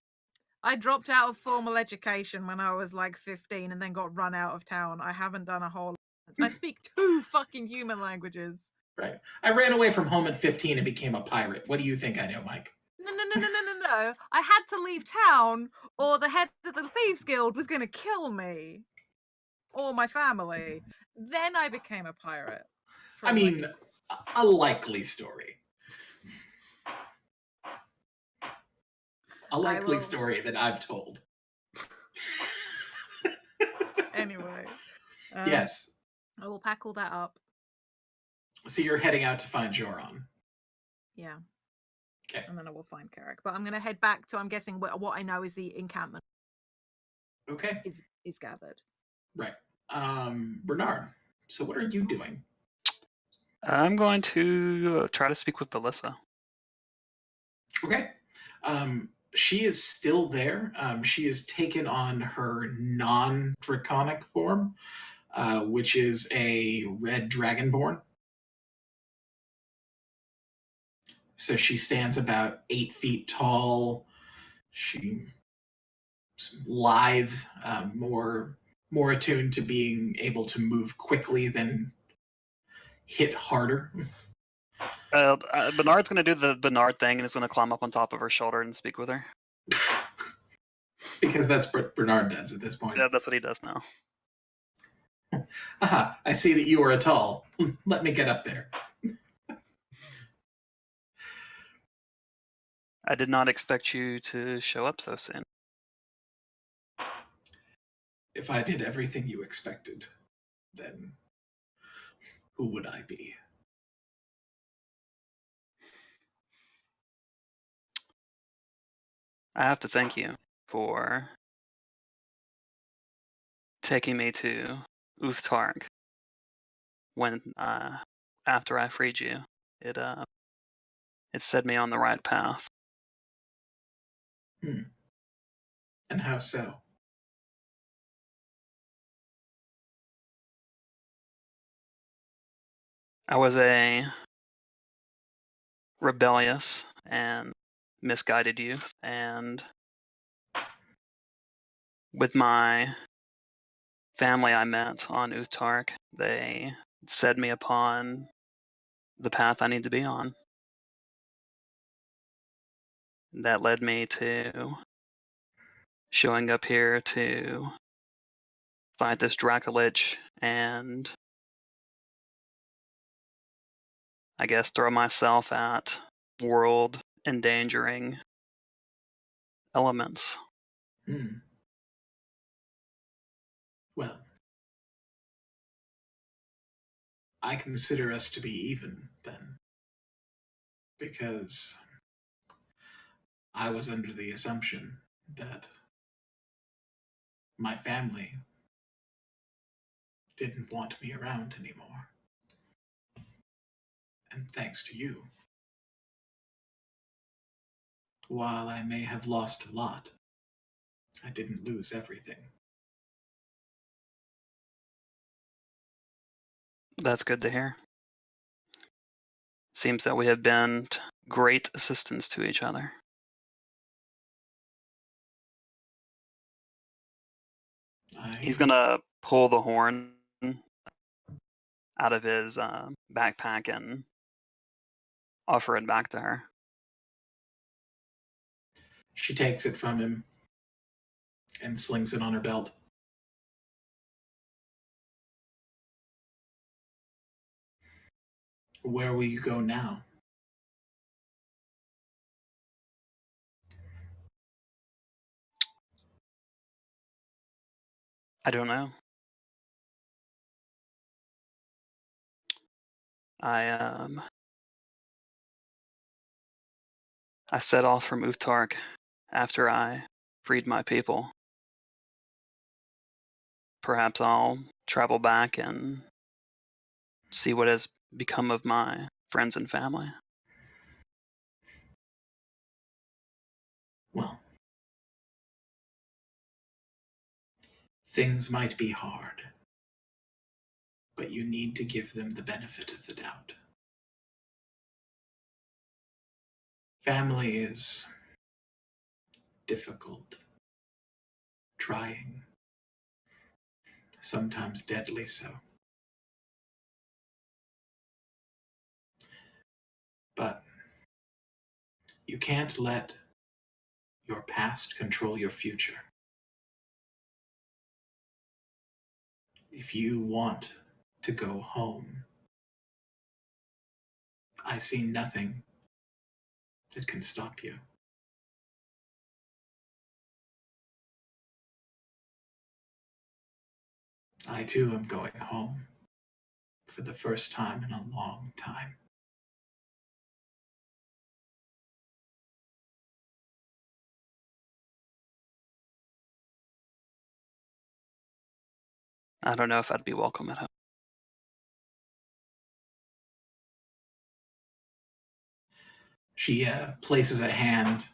I dropped out of formal education when I was like 15 and then got run out of town. I haven't done a whole lot. I speak 2 fucking human languages. Right. I ran away from home at 15 and became a pirate. What do you think I know, Mike? No. I had to leave town or the head of the Thieves Guild was going to kill me or my family. Then I became a pirate. For I mean, a likely story. A likely will- story that I've told. anyway. Yes. I will pack all that up. So you're heading out to find Joran. Yeah. Okay. And then I will find Carrick. But I'm going to head back to, I'm guessing, what I know is the encampment Okay. is gathered. Right. Bernard, so what are you doing? I'm going to try to speak with Alyssa. Okay. She is still there. She has taken on her non-draconic form, which is a red dragonborn. So she stands about 8 feet tall. She's lithe, more attuned to being able to move quickly than hit harder. Bernard's going to do the Bernard thing and is going to climb up on top of her shoulder and speak with her. Because that's what Bernard does at this point. Yeah, that's what he does now. Aha, I see that you are a tall. Let me get up there. I did not expect you to show up so soon. If I did everything you expected, then who would I be? I have to thank you for taking me to Uthtarg when after I freed you. It set me on the right path. And how so? I was a rebellious and misguided youth, and with my family I met on Uthtarg, they set me upon the path I need to be on. That led me to showing up here to fight this Dracolich and I guess throw myself at world endangering elements. Well, I consider us to be even then. Because I was under the assumption that my family didn't want me around anymore. And thanks to you, while I may have lost a lot, I didn't lose everything. That's good to hear. Seems that we have been great assistants to each other. He's gonna pull the horn out of his backpack and offer it back to her. She takes it from him and slings it on her belt. Where will you go now? I don't know. I set off from Uftark after I freed my people. Perhaps I'll travel back and see what has become of my friends and family. Well, things might be hard, but you need to give them the benefit of the doubt. Family is difficult, trying, sometimes deadly so. But you can't let your past control your future. If you want to go home, I see nothing that can stop you. I too am going home for the first time in a long time. I don't know if I'd be welcome at home. She places a hand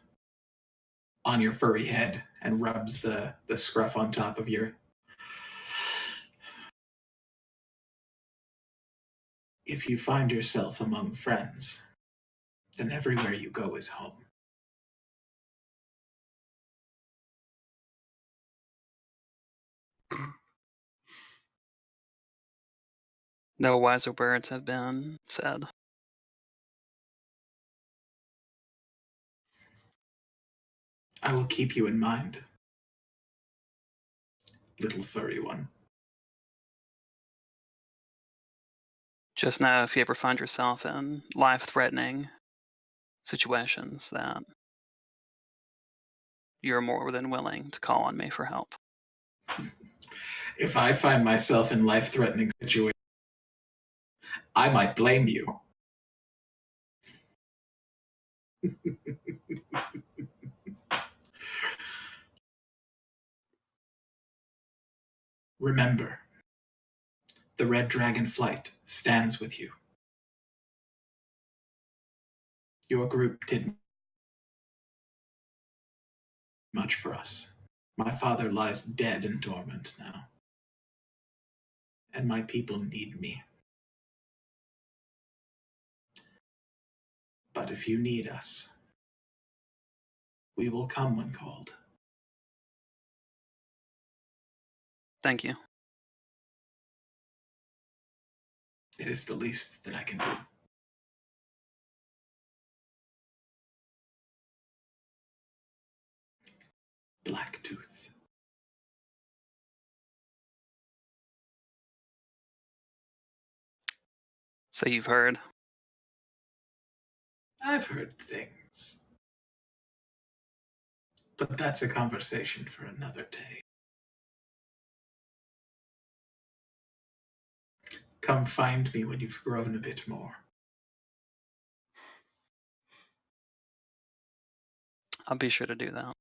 on your furry head and rubs the scruff on top of your... If you find yourself among friends, then everywhere you go is home. No wiser words have been said. I will keep you in mind, little furry one. Just know if you ever find yourself in life-threatening situations that you're more than willing to call on me for help. If I find myself in life-threatening situations, I might blame you. Remember, the Red Dragon Flight stands with you. Your group did much for us. My father lies dead and dormant now, and my people need me. But if you need us, we will come when called. Thank you. It is the least that I can do. Blacktooth. So you've heard? I've heard things. But that's a conversation for another day. Come find me when you've grown a bit more. I'll be sure to do that.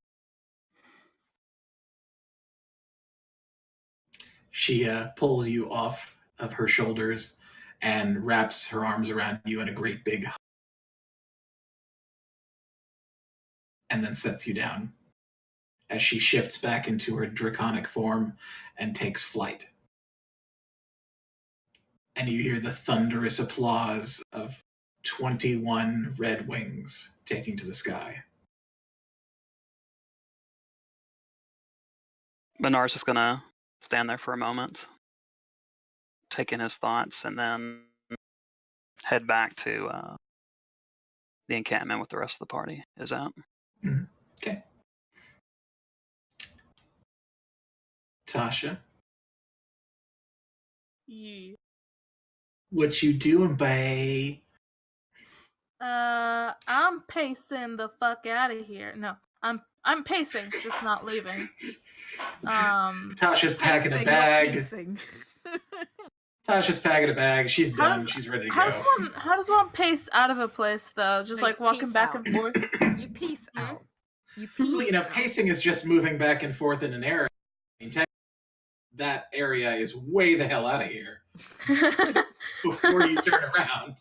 She pulls you off of her shoulders and wraps her arms around you in a great big hug, and then sets you down as she shifts back into her draconic form and takes flight. And you hear the thunderous applause of 21 red wings taking to the sky. Menar's just gonna stand there for a moment, take in his thoughts, and then head back to the encampment with the rest of the party is at. Mm-hmm. Okay. Tasha? Yeah. What you doing, babe? I'm pacing the fuck out of here. No, I'm pacing, just not leaving. Tasha's packing a Pacing, not bag. piecing. Tasha's packing a bag. She's How done. does- She's ready to How go. does one pace out of a place though? Just No, like you walking peace back out. and forth. You peace Hmm? out. You Well, peace out. pacing is just moving back and forth in an area. I mean, that area is way the hell out of here before you turn around.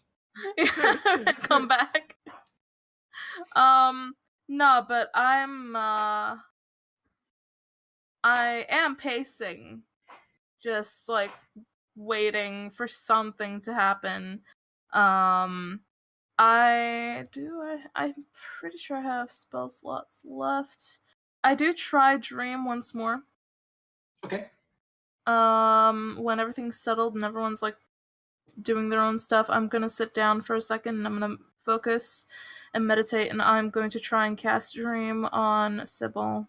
Come back. No, but I am pacing, just like waiting for something to happen. I'm pretty sure I have spell slots left. I do try dream once more. Okay. When everything's settled and everyone's like doing their own stuff, I'm gonna sit down for a second and I'm gonna focus and meditate, and I'm going to try and cast dream on Sybil.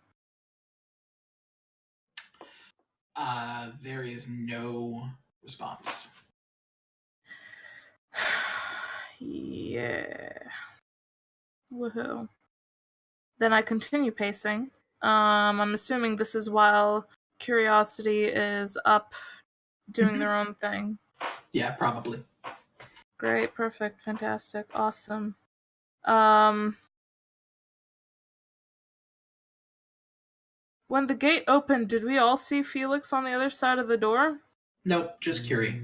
There is no response. Yeah. Woohoo. Then I continue pacing. I'm assuming this is while Curiosity is up doing their own thing. Yeah, probably. Great, perfect, fantastic, awesome. When the gate opened, did we all see Felix on the other side of the door? Nope, just Curie.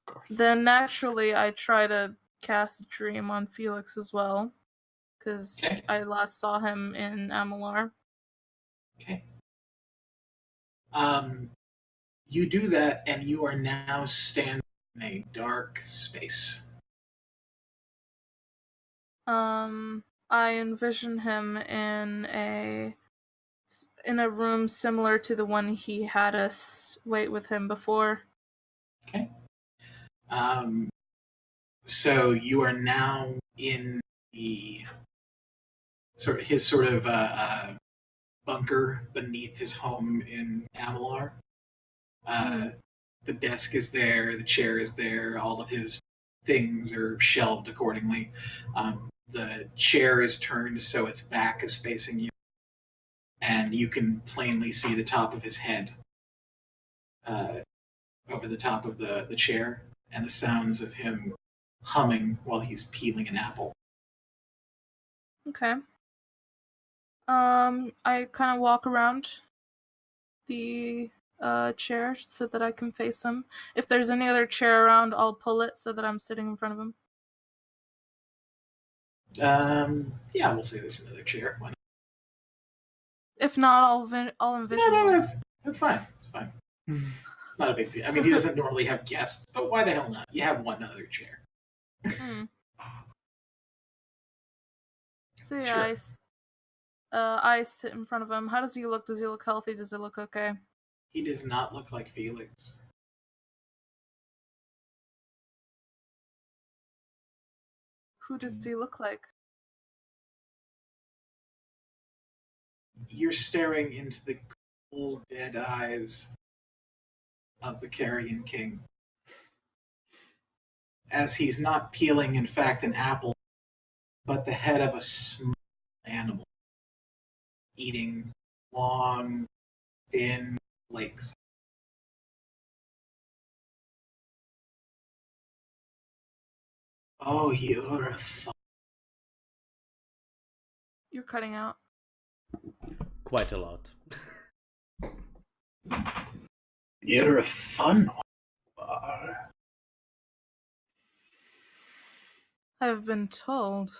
Of course. Then naturally I try to cast Dream on Felix as well, because Okay. I last saw him in Amalar. Okay. You do that, and you are now standing in a dark space. I envision him in a room similar to the one he had us wait with him before. Okay. So you are now in the his bunker beneath his home in Amalar. The desk is there, the chair is there, all of his things are shelved accordingly. The chair is turned so its back is facing you, and you can plainly see the top of his head over the top of the chair, and the sounds of him humming while he's peeling an apple. Okay. I kind of walk around the chair so that I can face him. If there's any other chair around, I'll pull it so that I'm sitting in front of him. Yeah, we'll say there's another chair. Why not? If not, I'll envision. No, that's fine. It's fine. Not a big deal. I mean, he doesn't normally have guests, but why the hell not? You have one other chair. So yeah, Sure. I sit in front of him. How does he look? Does he look healthy? Does he look okay? He does not look like Felix. Who does he look like? You're staring into the cold, dead eyes of the Carrion King. As he's not peeling, in fact, an apple, but the head of a small animal, eating long, thin flakes. Oh, you're a You're cutting out. Quite a lot. You're a fun one. I've been told.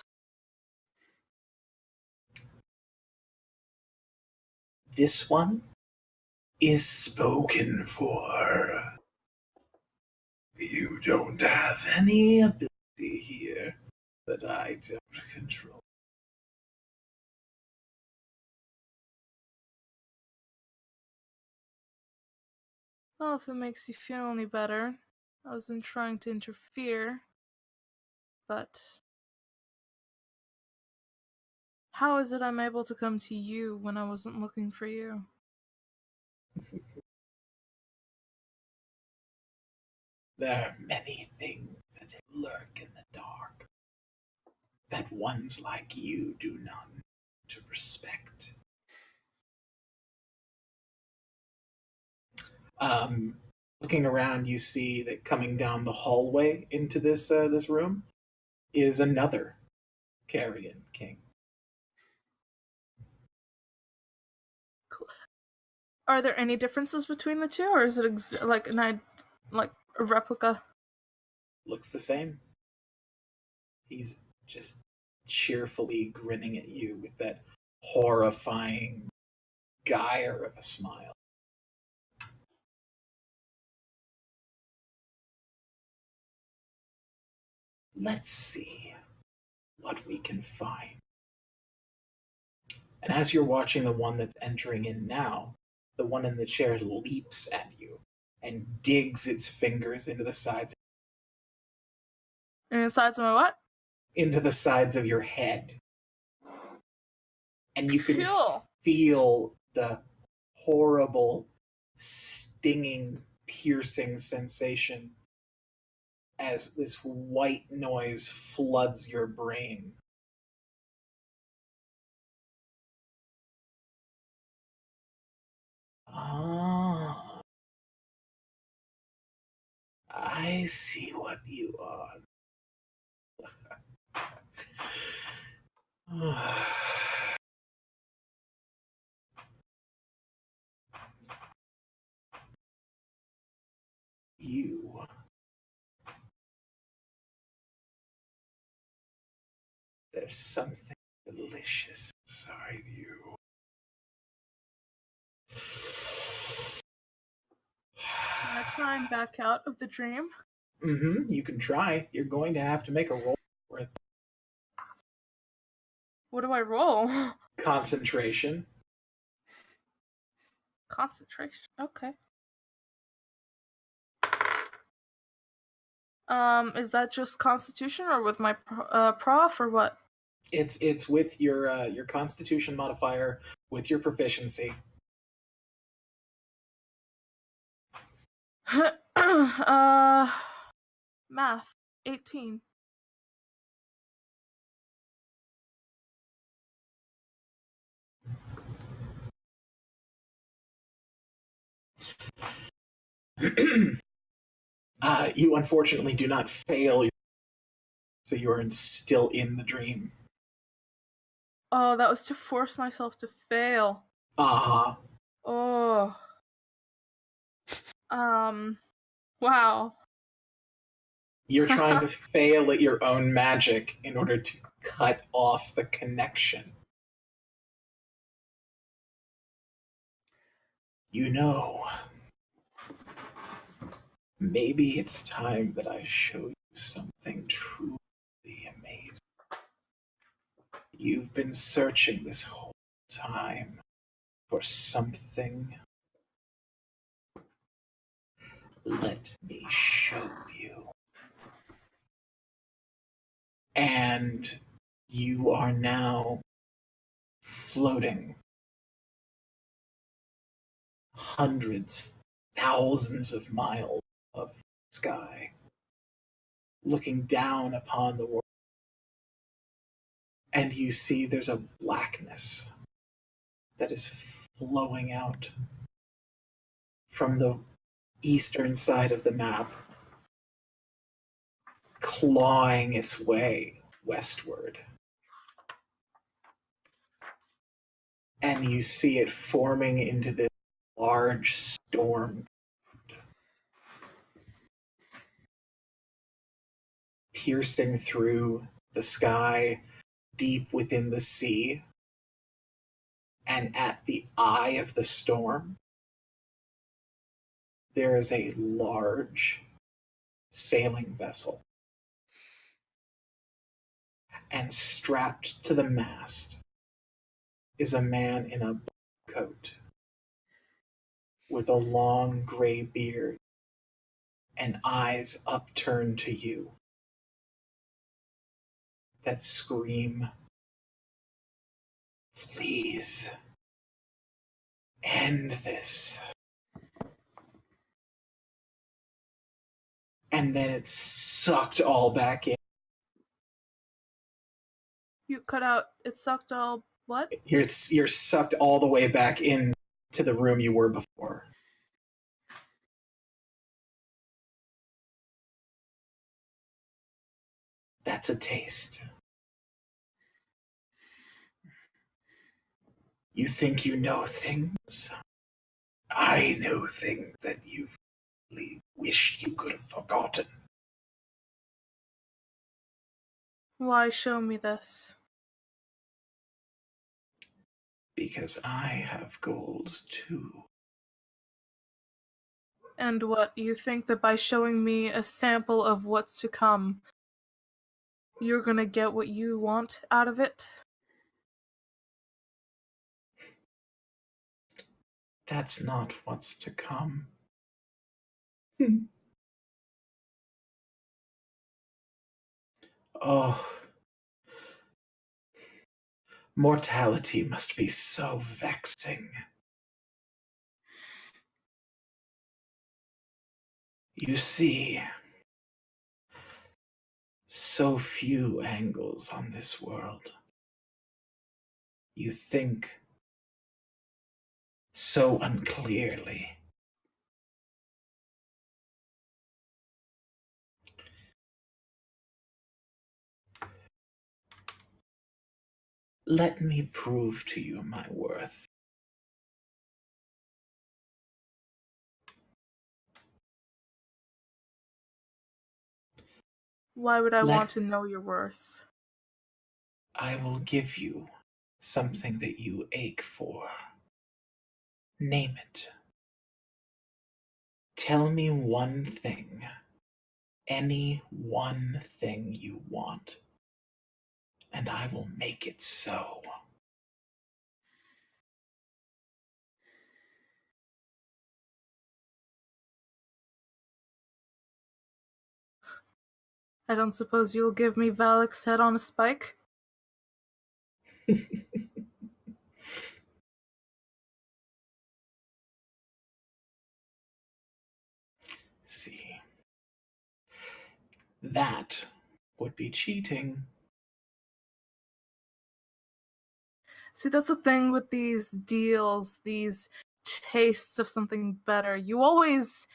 This one is spoken for. You don't have any ability here that I don't control. Well, if it makes you feel any better, I wasn't trying to interfere, but how is it I'm able to come to you when I wasn't looking for you? There are many things that lurk in the dark that ones like you do not know to respect. Looking around, you see that coming down the hallway into this room is another Carrion King. Are there any differences between the two, or is it like a replica? Looks the same. He's just cheerfully grinning at you with that horrifying gyre of a smile. Let's see what we can find. And as you're watching the one that's entering in now, the one in the chair leaps at you and digs its fingers into the sides And insides of my what? into the sides of your head. And you can Cool. feel the horrible, stinging, piercing sensation as this white noise floods your brain. Ah, I see what you are. You. There's something delicious inside you. Can I try and back out of the dream? You can try. You're going to have to make a roll for it. What do I roll? Concentration. Concentration. Okay. Is that just Constitution or with my prof or what? It's with your Constitution modifier with your proficiency. Math. 18. You unfortunately do not fail, so you are still in the dream. Oh, that was to force myself to fail. Uh-huh. Oh. Wow. You're trying to fail at your own magic in order to cut off the connection. You know, maybe it's time that I show you something truly amazing. You've been searching this whole time for something. Let me show you. And you are now floating hundreds, thousands of miles of sky, looking down upon the world. And you see there's a blackness that is flowing out from the eastern side of the map, clawing its way westward. And you see it forming into this large storm, piercing through the sky deep within the sea. And at the eye of the storm, there is a large sailing vessel. And strapped to the mast is a man in a coat with a long gray beard and eyes upturned to you that scream, "Please end this." And then it's sucked all back in. You cut out. It sucked all. What? You're sucked all the way back in to the room you were before. That's a taste. You think you know things? I know things that you wish you could have forgotten. Why show me this? Because I have goals too. And what, you think that by showing me a sample of what's to come, you're gonna get what you want out of it? That's not what's to come. Oh, mortality must be so vexing. You see, so few angles on this world. You think so unclearly. Let me prove to you my worth. Why would I Let- want to know your worth? I will give you something that you ache for. Name it. Tell me one thing, any one thing you want, and I will make it so. I don't suppose you'll give me Valak's head on a spike? See, that would be cheating. See, that's the thing with these deals, these tastes of something better. You always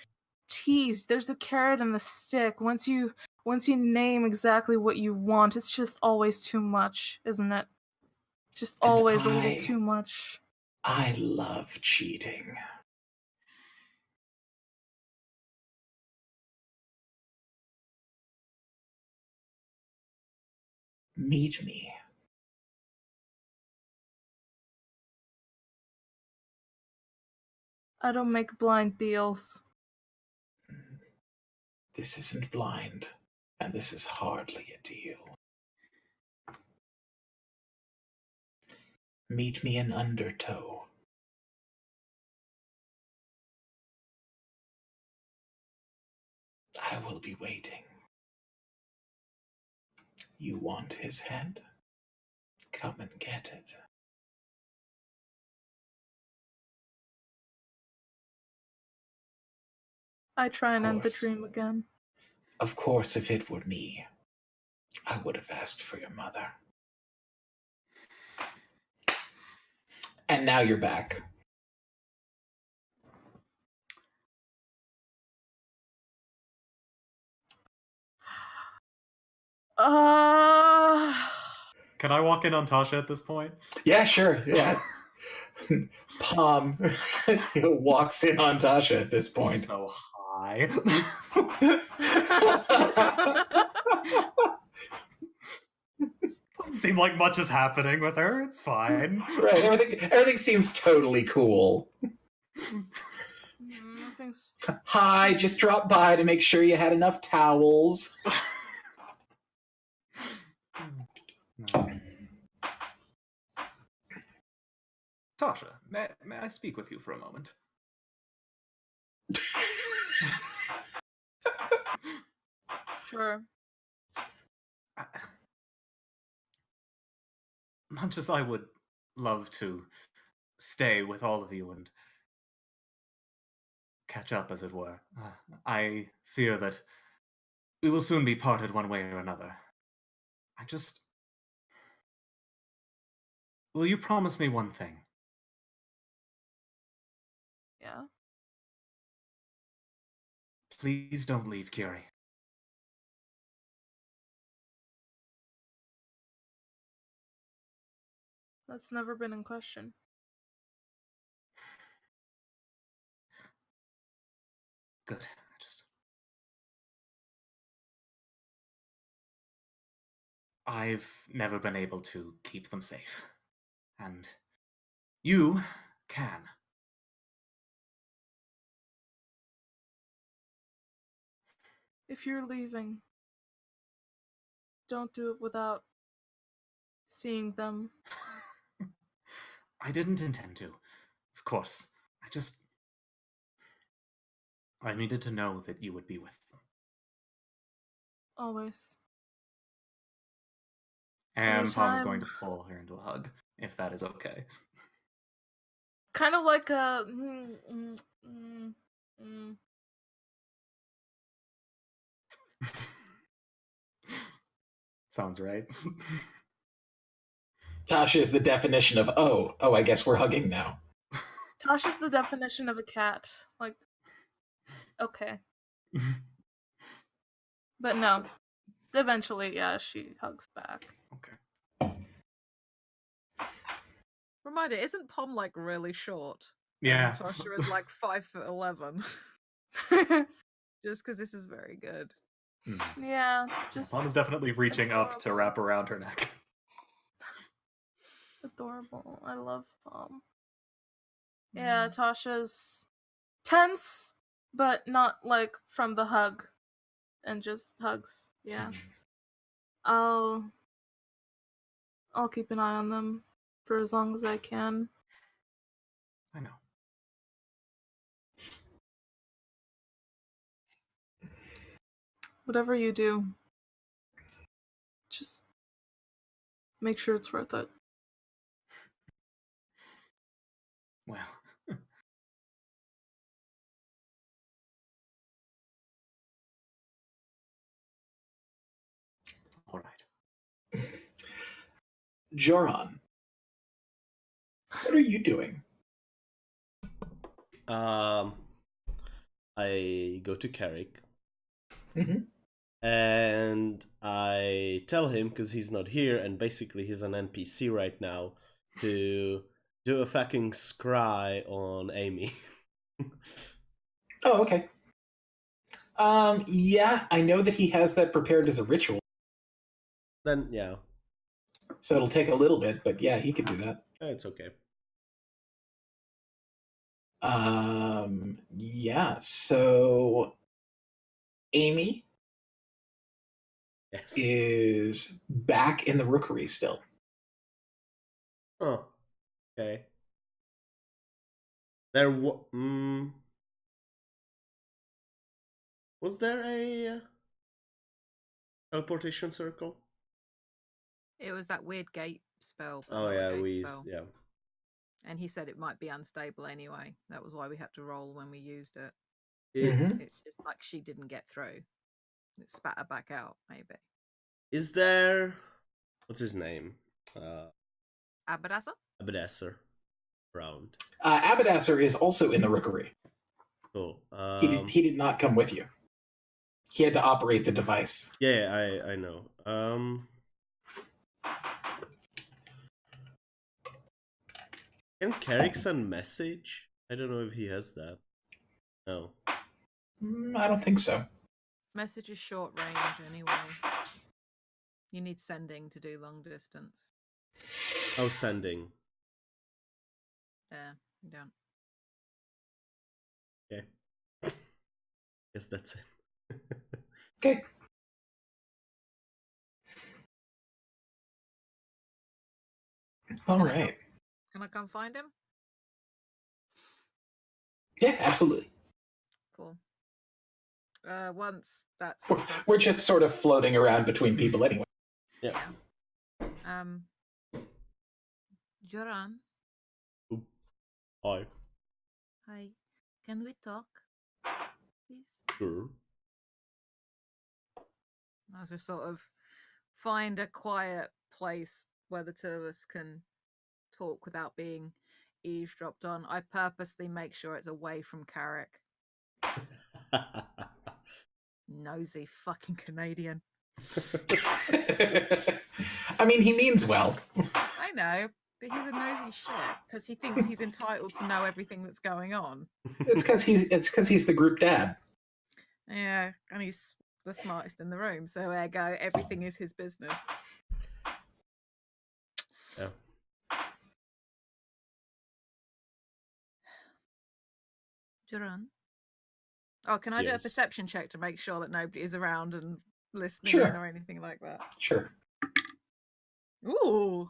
tease. There's a carrot and the stick. Once you name exactly what you want, it's just always too much, isn't it? Just And always a little too much. I love cheating. Meet me. I don't make blind deals. This isn't blind, and this is hardly a deal. Meet me in Undertow. I will be waiting. You want his head? Come and get it. I try and end the course. dream again. Of course, if it were me, I would have asked for your mother. And now you're back. Can I walk in on Tasha at this point? Yeah, sure. Yeah. Palm walks in on Tasha at this point. So high. Doesn't seem like much is happening with her. It's fine. Right. Everything seems totally cool. Nothing's... Hi, just dropped by to make sure you had enough towels. Tasha, may I speak with you for a moment? Sure. Much as I would love to stay with all of you and catch up, as it were, I fear that we will soon be parted one way or another. Will you promise me one thing? Yeah. Please don't leave, Curie. That's never been in question. Good. I've never been able to keep them safe. And you can. If you're leaving, don't do it without seeing them. I didn't intend to. Of course. I needed to know that you would be with them. Always. And Palm is Anytime. going to pull her into a hug, if that is okay. Kind of like a... Sounds right. Tasha is the definition of, oh, I guess we're hugging now. Tasha's the definition of a cat. Like, okay. But no. Eventually, yeah, she hugs back. Okay. Reminder, isn't Pom like really short? Yeah. And Tasha is like 5'11". Just because this is very good. Yeah, just Palm is definitely reaching up to adorable. wrap around her neck. Adorable. I love Pom. Yeah, Tasha's tense, but not like from the hug. And just hugs. Yeah. I'll keep an eye on them for as long as I can. I know. Whatever you do, just make sure it's worth it. Well. All right. Joran, what are you doing? I go to Carrick. Mm-hmm. And I tell him, because he's not here, and basically he's an NPC right now, to do a fucking scry on Amy. Oh, okay. Yeah, I know that he has that prepared as a ritual. Then, yeah. So it'll take a little bit, but yeah, he could do that. It's okay. Yeah, so Amy Yes. is back in the rookery still. Oh, okay. There was there a teleportation circle? It was that weird gate spell. but Oh not a yeah, gate spell. yeah. And he said it might be unstable anyway. That was why we had to roll when we used it. Mhm. It's just like she didn't get through. It spat her back out, maybe. Is there, what's his name? Abadassa? Abadasser around. Abadasser is also in the rookery. Cool. He did not come with you. He had to operate the device. Yeah, I know. Can Carrick send message? I don't know if he has that. No. I don't think so. Message is short range anyway. You need sending to do long distance. Oh, sending. Yeah, you don't. Okay. Guess that's it. Okay. All right. Can I come find him? Yeah, absolutely. Cool. Once that's We're just sort of floating around between people anyway. Yeah. Joran. Hi. Hi. Can we talk? Please? Sure. I'll just sort of find a quiet place where the two of us can talk without being eavesdropped on. I purposely make sure it's away from Carrick. Nosy fucking Canadian. I mean, he means well. I know, But he's a nosy shit because he thinks he's entitled to know everything that's going on. It's because he's the group dad. Yeah, and he's the smartest in the room, so ergo, everything is his business. Yeah. Duran. Oh, can I do a Yes. perception check to make sure that nobody is around and listening Sure. in or anything like that? Sure. Ooh,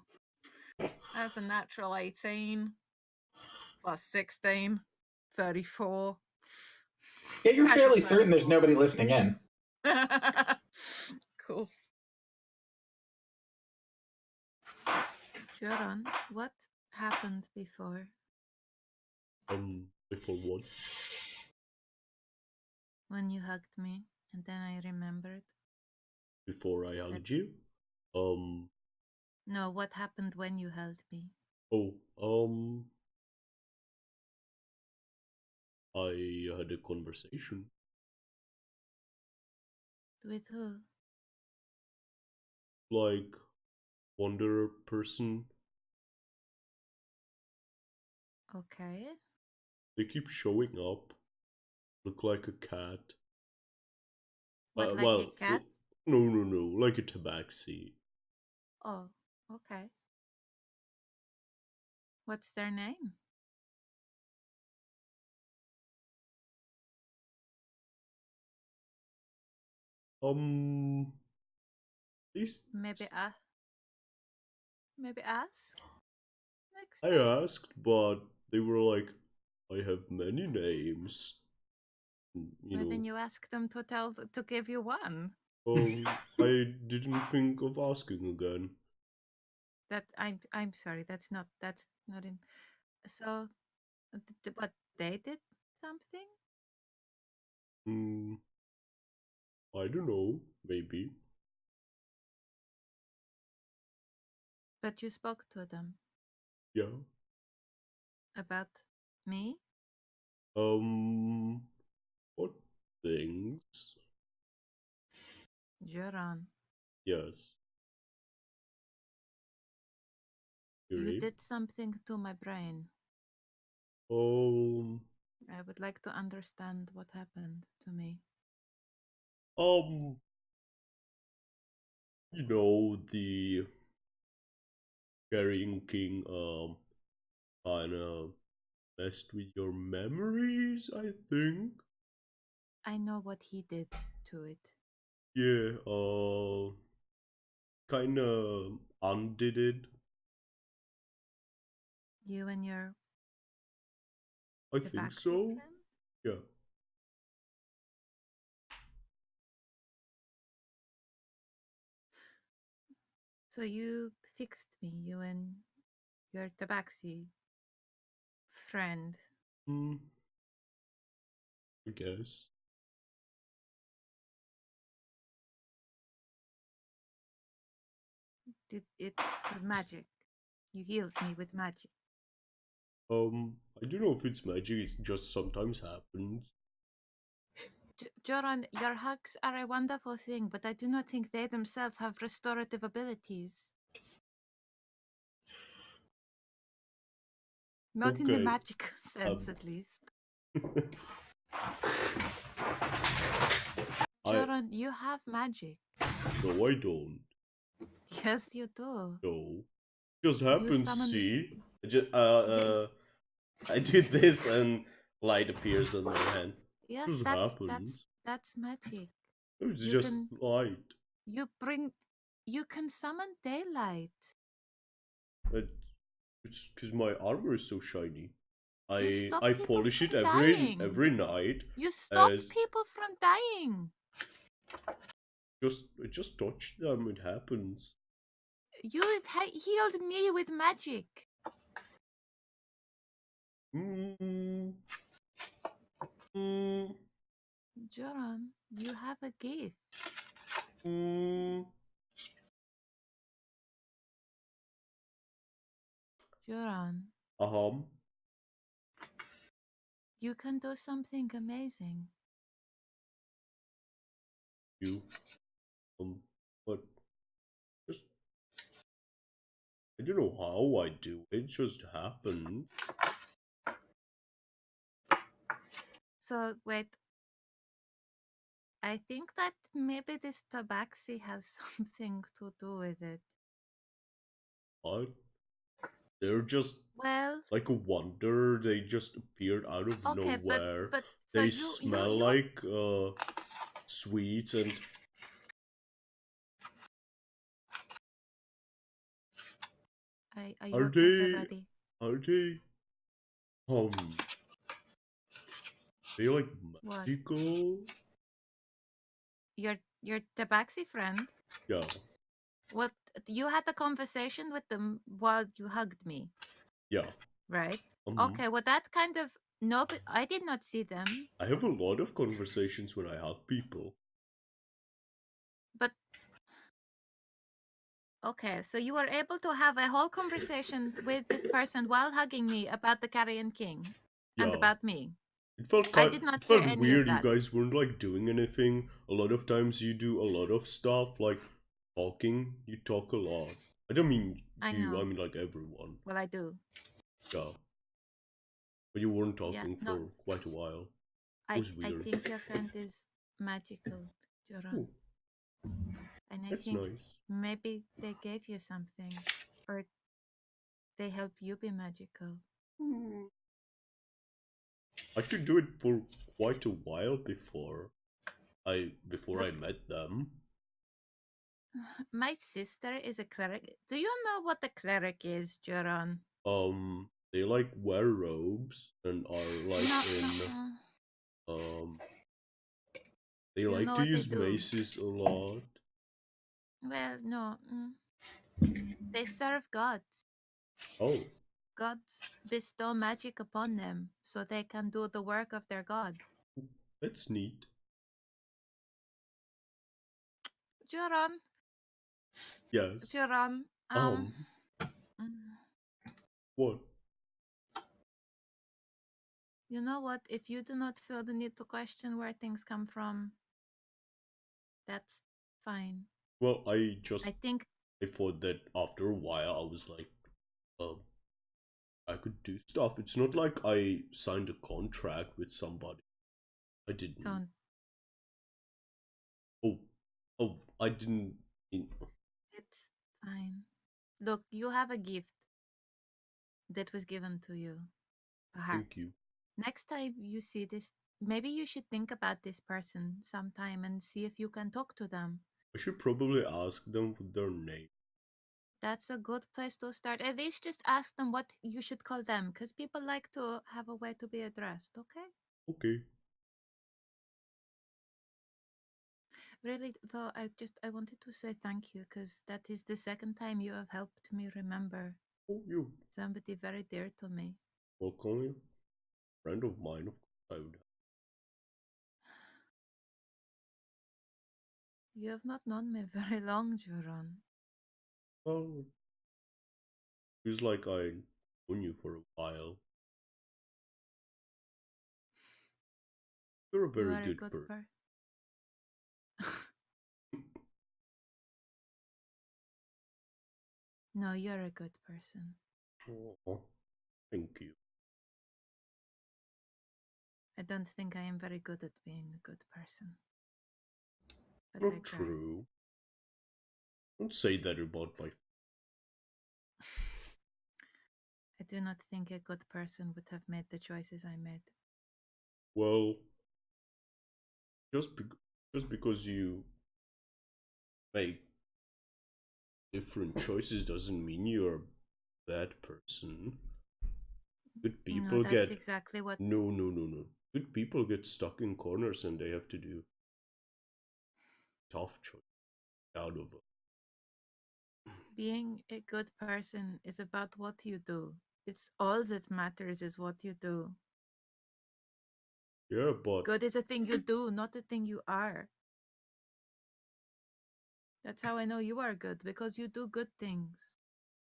that's a natural 18 plus 16, 34. Yeah, you're Casual fairly certain there's 34. nobody listening in. Cool. Duran, what happened before? Before what? When you hugged me, and then I remembered. Before I hugged That's- you? No, what happened when you held me? Oh, I had a conversation. With who? Like, wanderer person. Okay. They keep showing up. Look like a cat. What, like well, a cat? No, like a tabaxi. Oh, okay. What's their name? These. Maybe ask next I time. asked, but they were like, I have many names. You Well, then know, you ask them to give you one. I didn't think of asking again. That I'm sorry. That's not in. So, what they did something? I don't know, maybe. But you spoke to them Yeah. about me. What things? Joran, Yes. you Yuri? did something to my brain. Um, I would like to understand what happened to me. you know, the Carrying King, kinda messed with your memories, I think. I know what he did to it. Yeah, kinda undid it. You and your I think tabaxi so. friend? Yeah. So you fixed me, you and your tabaxi friend. I guess. It was magic. You healed me with magic. I don't know if it's magic, it just sometimes happens. Joran, your hugs are a wonderful thing, but I do not think they themselves have restorative abilities. Not in the Okay. magic sense, at least. Joran, you have magic. No, I don't. Yes, you do. No. Just happens, summon- see? I did this and light appears on my hand. Yes, Just happens. that's magic. It's You just can- light. You can summon daylight. It's because my armor is so shiny. stop I people polish it from every dying. night. You stop as- people from dying. I just touch them, it happens. You healed me with magic. Mm. Mm. Joran, you have a gift. Mm. Joran, you can do something amazing. You but just I don't know how I do it. It just happens. So wait, I think that maybe this tabaxi has something to do with it. What? They're just Well, like a wonder. They just appeared out of okay, nowhere. but so They you smell like sweets and are you are okay there, they buddy? are they they like What? magical? Your tabaxi friend? Yeah. What, you had a conversation with them while you hugged me, Yeah. right? Um Okay, well that kind of, no, but I did not see them. I have a lot of conversations when I hug people. But okay, so you were able to have a whole conversation with this person while hugging me about the Carrion King and Yeah. about me. It felt I did not it hear felt any of weird. You that. guys weren't like doing anything. A lot of times you do a lot of stuff like talking. You talk a lot. I don't mean I you. I know. mean like everyone. Well, I do. Yeah. But you weren't Yeah, talking no, for quite a while. It was I weird. think your friend is magical, Joran. Oh, And I that's think nice. maybe they gave you something, or they help you be magical. Hmm. I could do it for quite a while before Look, I met them. my sister is a cleric. Do you know what a cleric is, Joran? They like wear robes and are like No, no. in they Do you like know to what they use do? maces a lot. Well, no. They serve gods. Oh, Gods bestow magic upon them so they can do the work of their god. that's neat. Joran, Yes. Joran, Um, mm, what? you know what? If you do not feel the need to question where things come from, that's fine. Well, I think thought that after a while I was like, um, I could do stuff. It's not like I signed a contract with somebody. I didn't. don't. Oh, oh, I didn't. It's fine. Look, you have a gift that was given to you. A heart. Thank you. Next time you see this, maybe you should think about this person sometime and see if you can talk to them. I should probably ask them for their name. That's a good place to start. At least just ask them what you should call them, because people like to have a way to be addressed, okay? Okay. Really, though, I wanted to say thank you, because that is the second time you have helped me remember Oh, you somebody very dear to me. welcome. Friend of mine, of course I would. You have not known me very long, Juron. Oh, feels like I known you for a while. You're a You very are a good good person. No, you're a good person. Oh, thank you. I don't think I am very good at being a good person. But I Not try. true. Don't say that about my. I do not think a good person would have made the choices I made. Well, just because you make different choices doesn't mean you're a bad person. Good No, people that's get exactly what. no. Good people get stuck in corners and they have to do tough choice out of it. Being a good person is about what you do. It's all that matters is what you do. Yeah, but Good is a thing you do, not a thing you are. That's how I know you are good, because you do good things.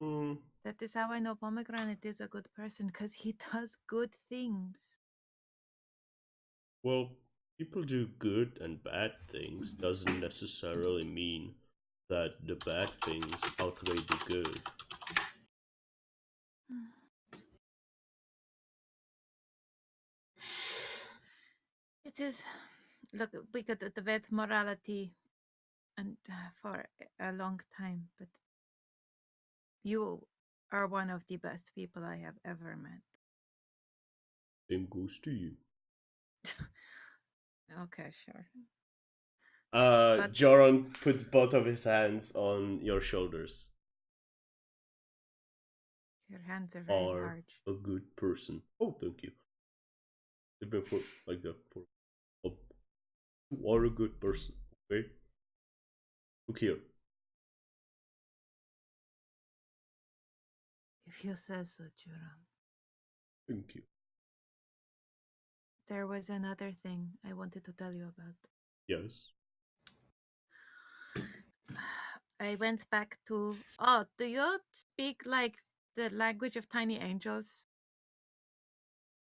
mm, That is how I know Pomegranate is a good person, because he does good things. well, people do good and bad things doesn't necessarily mean that the bad things outweigh the good. It is. Look, we could debate morality and for a long time, but you are one of the best people I have ever met. Same goes to you. Okay, sure. Joran puts both of his hands on your shoulders. Your hands are very Are large. a good person. Oh, thank you. They've been for like that for. You are a good person. Okay. Look here. If you say so, Joran. Thank you. There was another thing I wanted to tell you about. Yes. I went back to. Oh, do you speak like the language of tiny angels?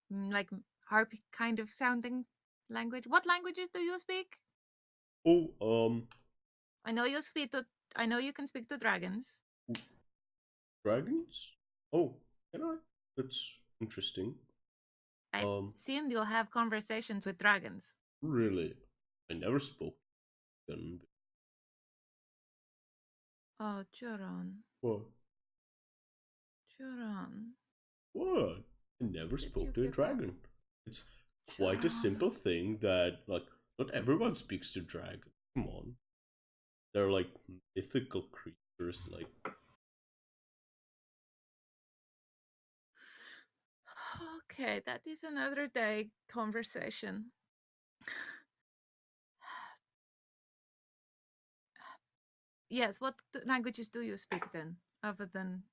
Like harp kind of sounding language? What languages do you speak? Oh, I know you speak to. I know you can speak to dragons. dragons? Oh, can I? That's interesting. I've seen you have conversations with dragons. Really? I never spoke. Oh, Joran. What? Joran. What? I never Did spoke you to a give up? dragon. It's quite a simple thing that, like, not everyone speaks to dragons. Come on. They're like mythical creatures, like. Okay, that is another day conversation. Yes, what languages do you speak then, other than?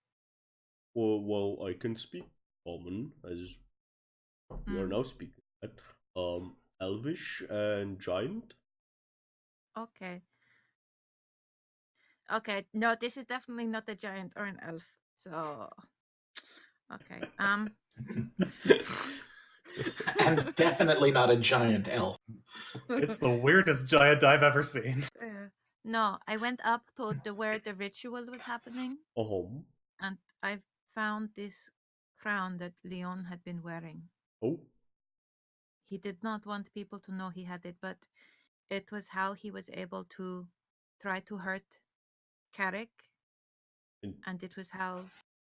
Well, I can speak common, as we are now speaking at. Elvish and Giant. Okay. Okay, no, this is definitely not a giant or an elf. So, okay. And definitely not a giant elf. It's the weirdest giant I've ever seen. No, I went up to where the ritual was happening, and I found this crown that Leone had been wearing. Oh. He did not want people to know he had it, but it was how he was able to try to hurt Carrick, and it was how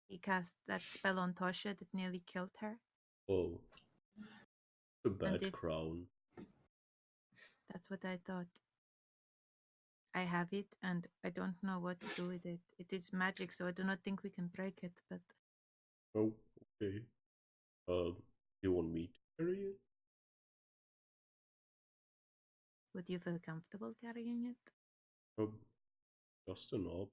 he cast that spell on Tosha that nearly killed her. Oh. A bad crown. That's what I thought. I have it, and I don't know what to do with it. It is magic, so I do not think we can break it, but... Oh, okay. You want me to carry it? Would you feel comfortable carrying it? Just enough.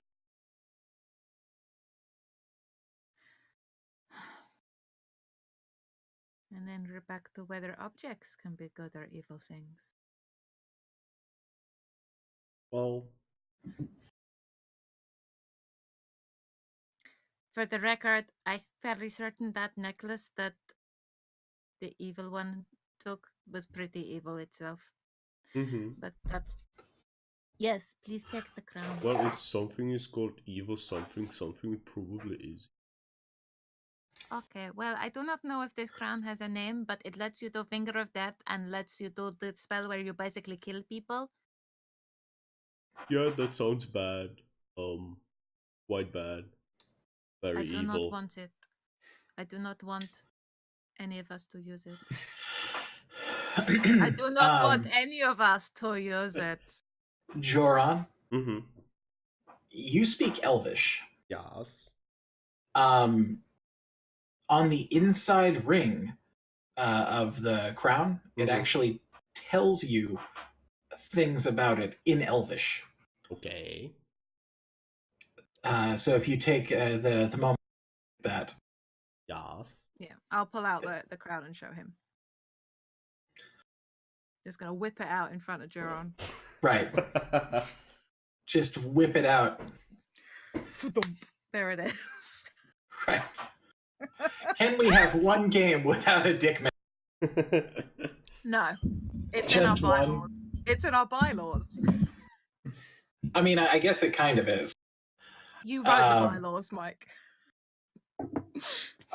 And then we're back to whether objects can be good or evil things. Well, for the record, I'm fairly certain that necklace that the evil one took was pretty evil itself. But that's... Yes, please take the crown. Well, if something is called evil something it probably is. Okay, well, I do not know if this crown has a name, but it lets you do Finger of Death and lets you do the spell where you basically kill people. Yeah, that sounds bad. Quite bad. Very evil. I do not want it. I do not want any of us to use it. I do not want any of us to use it. Joran, you speak Elvish. Yes. On the inside ring of the crown, it actually tells you things about it in Elvish. Okay. So if you take the moment that. Yes. Yeah, I'll pull out the crown and show him. Just gonna whip it out in front of Joran. Right. Just whip it out. There it is. Right. Can we have one game without a dick man? No. It's just in our bylaws. one? It's in our bylaws. I mean, I guess it kind of is. You wrote the bylaws, Mike.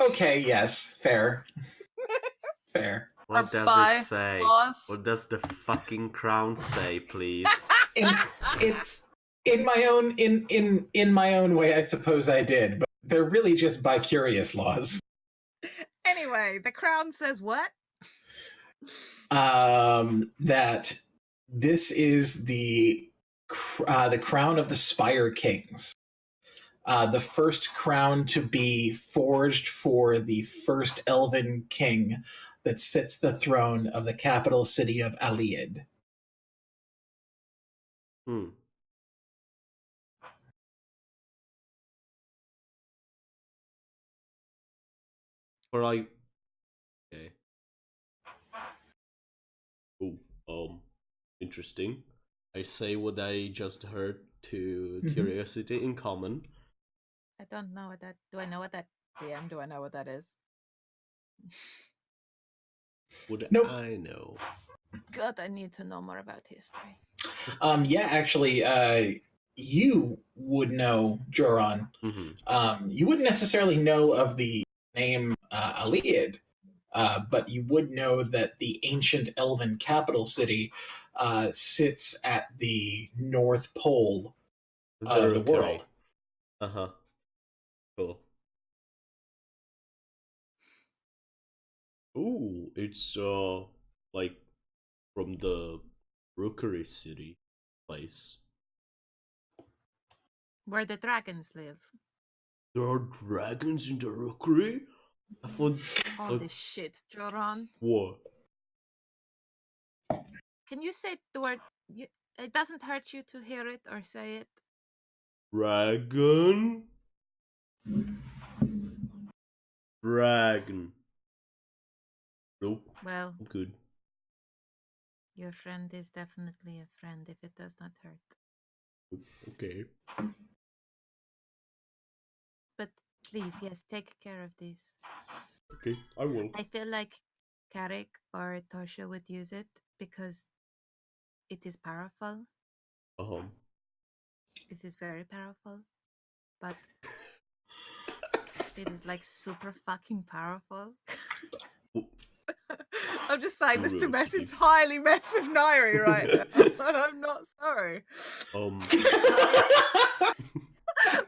Okay, yes, fair. Fair. What does by it say? laws. What does the fucking crown say, please? In my own way, I suppose I did, but they're really just bi-curious laws. Anyway, the crown says what? That this is the crown of the Spire Kings. The first crown to be forged for the first elven king that sits the throne of the capital city of Aliad. Hmm. Or like, okay. Oh, interesting. I say what I just heard to Mhm. curiosity in common. I don't know what that. Do I know what that? DM, do I know what that is? Would Nope. I know? God, I need to know more about history. Yeah, actually, you would know, Joran. Mm-hmm. You wouldn't necessarily know of the name Aliad, but you would know that the ancient elven capital city sits at the North Pole of the world. Uh-huh. Cool. Ooh, it's like from the Rookery City place. Where the dragons live. There are dragons in the Rookery? I thought Holy shit, Joran. what? Can you say the word? It doesn't hurt you to hear it or say it. Dragon? Dragon. Nope, Well, I'm good. your friend is definitely a friend if it does not hurt. Okay. But please, yes, take care of this. Okay, I will. I feel like Carrick or Tosha would use it because it is powerful. It is very powerful, but it is like super fucking powerful. I'm just saying this to mess Curiosity. entirely mess with Nairi right now, but I'm not sorry.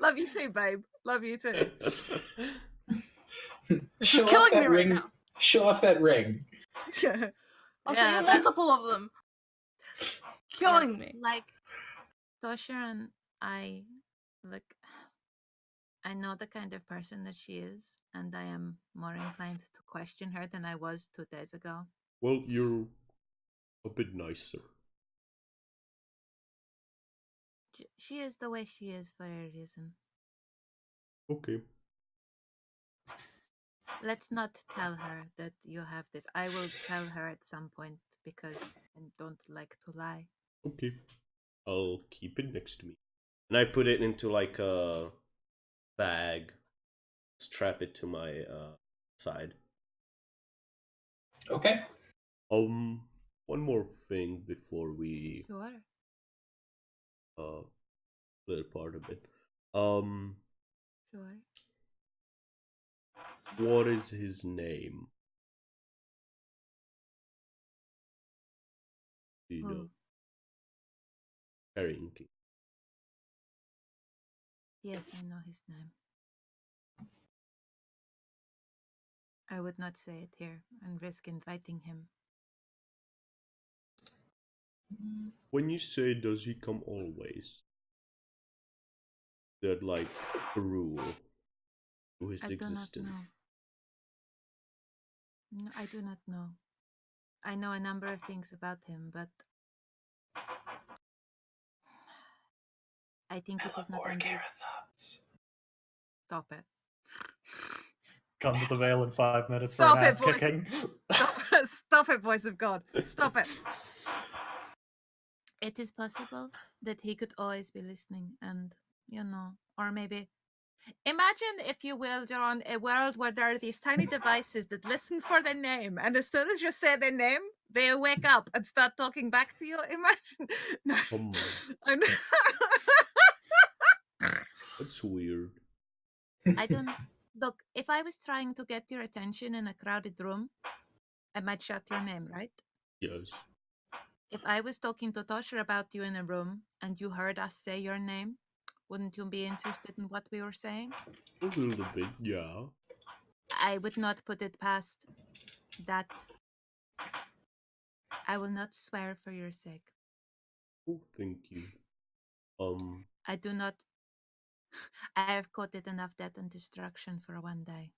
Love you too, babe. Love you too. This is killing me right now. Show off that ring. I'll show you multiple of them. Killing me. Like Tosha and I, look, I know the kind of person that she is, and I am more inclined to question her than I was 2 days ago. Well, you're a bit nicer. She is the way she is for a reason. Okay. Let's not tell her that you have this. I will tell her at some point because I don't like to lie. Okay. I'll keep it next to me. And I put it into like a bag. Strap it to my side. Okay. One more thing before we Sure. split apart a bit. Sure. What is his name? Do you know? Who? Harrington. Yes, I know his name. I would not say it here and risk inviting him. When you say does he come always? That like a rule to his existence. Do not know. No, I do not know. I know a number of things about him, but I think it is not under... Stop it. Come to the Vale in 5 minutes for Stop an it, ass boys. kicking. Stop it, voice of God. Stop it. It is possible that he could always be listening and, or maybe... Imagine, if you will, you're on a world where there are these tiny devices that listen for their name, and as soon as you say their name, they wake up and start talking back to you. Imagine. No. That's weird. I don't. Look, if I was trying to get your attention in a crowded room, I might shout your name, right? Yes. If I was talking to Tosher about you in a room and you heard us say your name, wouldn't you be interested in what we were saying? A little bit, yeah. I would not put it past that. I will not swear for your sake. Oh, thank you. I do not. I have courted enough death and destruction for one day.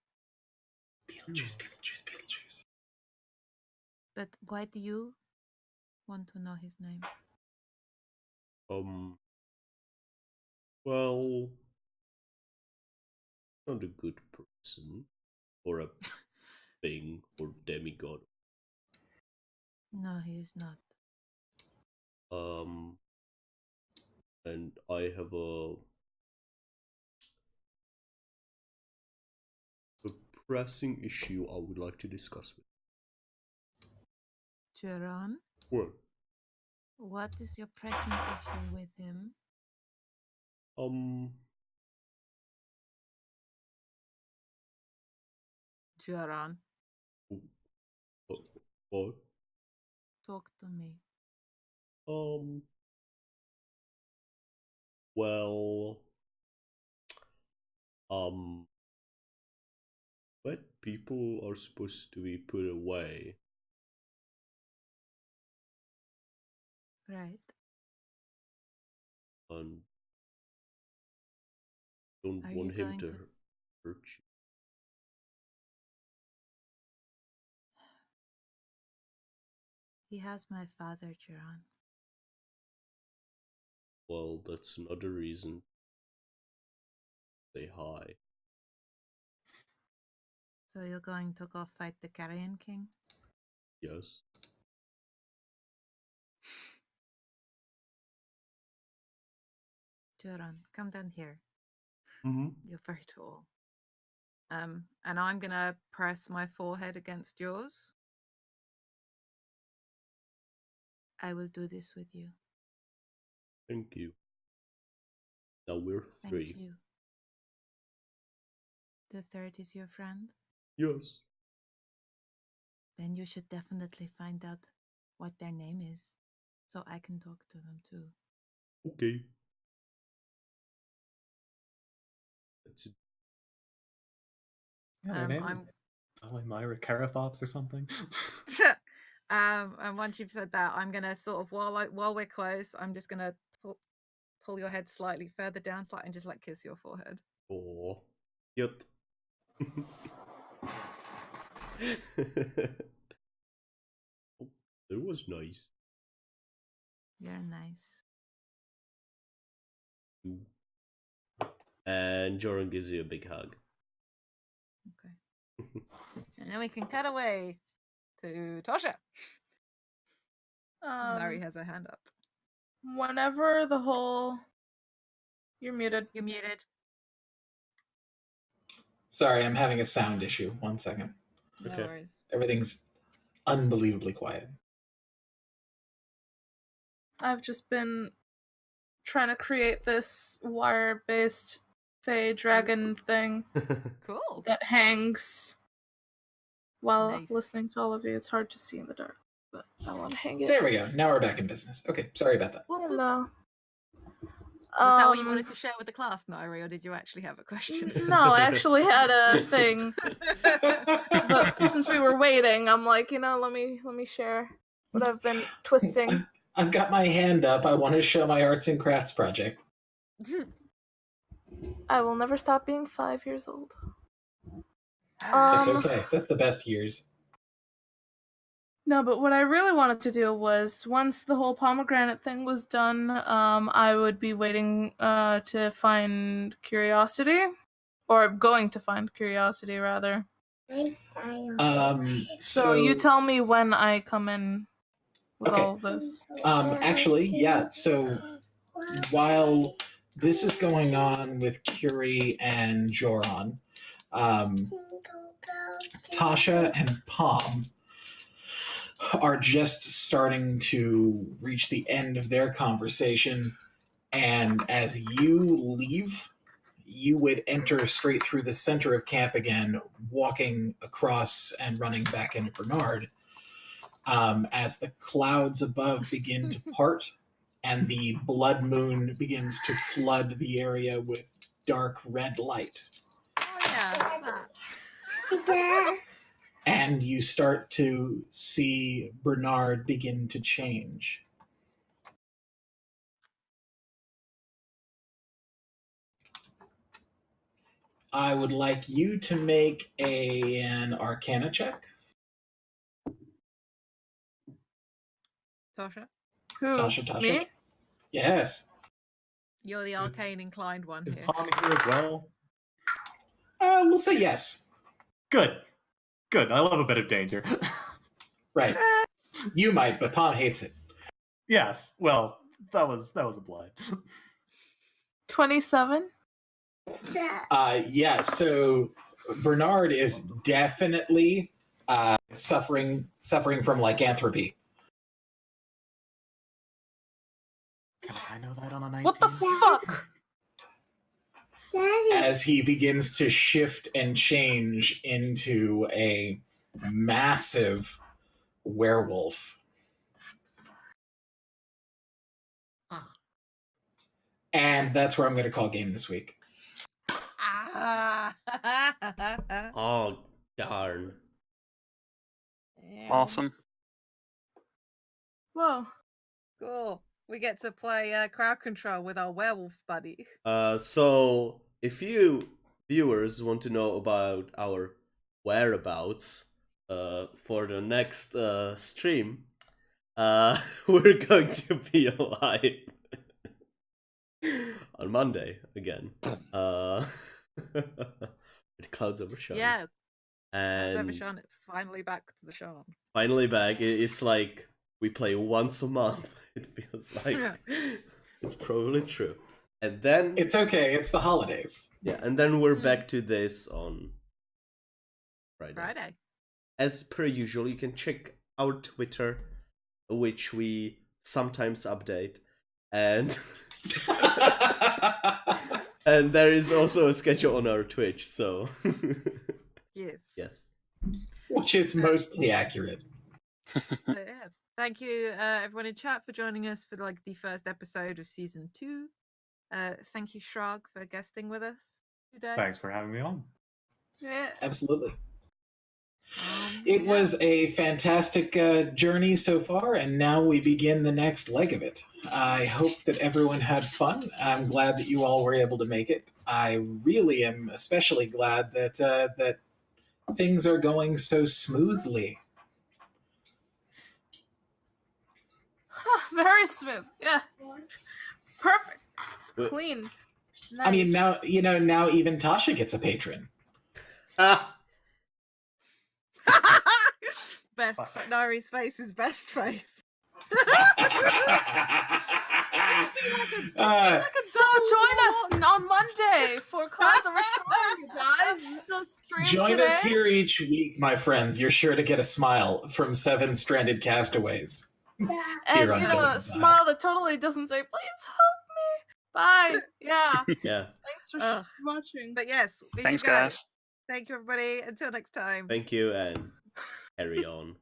Beetlejuice, Beetlejuice, Beetlejuice. But why do you want to know his name? Well, not a good person, or a thing, or demigod. No, he is not. And I have a pressing issue I would like to discuss with. Geron, what is your pressing issue with him? Geron, What? talk to me. Well, when people are supposed to be put away, Right. and don't Are want you him going to to- hurt you. He has my father, Geron. Well, that's another reason to say hi. So you're going to go fight the Carrion King? Yes. Geron, come down here. Mm-hmm. You're very tall. And I'm gonna press my forehead against yours. I will do this with you. Thank you. Now we're Thank three. you. The third is your friend? Yes. Then you should definitely find out what their name is, so I can talk to them too. Okay. That's it. Yeah, their name is I'm Y-mir Carathops or something. and once you've said that, I'm gonna sort of while we're close, I'm just gonna pull your head slightly further down, slightly, and just like kiss your forehead. Oh, cute. Oh, that was nice. You're nice. And Joran gives you a big hug. Okay. And then we can cut away to Tosha. Larry has her hand up. Whenever the whole... You're muted. You're muted. Sorry, I'm having a sound issue. 1 second. No Okay. worries. Everything's unbelievably quiet. I've just been trying to create this wire-based Fey dragon thing Cool. that hangs while Nice. listening to all of you. It's hard to see in the dark, but I want to hang it. There we go. Now we're back in business. Okay, sorry about that. Whoop, whoop. Hello. Was that what you wanted to share with the class, Nairi, or did you actually have a question? No, I actually had a thing, but since we were waiting, I'm like, let me share what I've been twisting. I've got my hand up. I want to show my arts and crafts project. I will never stop being 5 years old. That's okay. That's the best years. No, but what I really wanted to do was, once the whole pomegranate thing was done, I would be waiting to find Curiosity. Or going to find Curiosity, rather. So you tell me when I come in with all of this. Actually, yeah, so while this is going on with Curie and Joran, Tasha and Palm are just starting to reach the end of their conversation, and as you leave, you would enter straight through the center of camp again, walking across and running back into Bernard. As the clouds above begin to part and the blood moon begins to flood the area with dark red light. Oh yeah. That. And you start to see Bernard begin to change. I would like you to make an Arcana check. Tasha, Who? Tasha. Me? Yes. you're the arcane inclined one Is here. Palm here as well? We'll say yes. Good. Good. I love a bit of danger. Right. You might, but Palm hates it. Yes. Well, that was a blind. 27. Yeah, so Bernard is definitely suffering from lycanthropy. Can I know that on a 19? What the fuck? As he begins to shift and change into a massive werewolf. And that's where I'm going to call game this week. Ah. Oh, darn. Yeah. Awesome. Whoa. Cool. We get to play crowd control with our werewolf buddy. So if you viewers want to know about our whereabouts for the next stream, we're going to be live on Monday again. With clouds overshadowed. Yeah. And Evershan finally back to the Sean. finally back. It's like we play once a month. It feels like Yeah. it's probably true. And then It's okay, it's the holidays. yeah, and then we're back to this on Friday. As per usual, you can check our Twitter, which we sometimes update, and and there is also a schedule on our Twitch. So Yes. yes, Which is mostly accurate. Yeah. Thank you, everyone in chat, for joining us for the first episode of season 2. Thank you, Shrug, for guesting with us today. Thanks for having me on. Yeah. Absolutely. It was a fantastic journey so far, and now we begin the next leg of it. I hope that everyone had fun. I'm glad that you all were able to make it. I really am especially glad that that things are going so smoothly. Very smooth. Yeah. Perfect. It's Well- clean. Nice. I mean, now now even Tasha gets a patron. Best Nari's face is best face. So join us on Monday for Clouds Over Shore, you guys. This is a stream Join today. us here each week, my friends. You're sure to get a smile from 7 stranded castaways. And Here on a Villain's Eye. smile that totally doesn't say, please help me. Bye. Yeah. yeah. Thanks for Ugh. watching. But yes, there Thanks, you go. guys. Thank you, everybody. Until next time. Thank you, and carry on.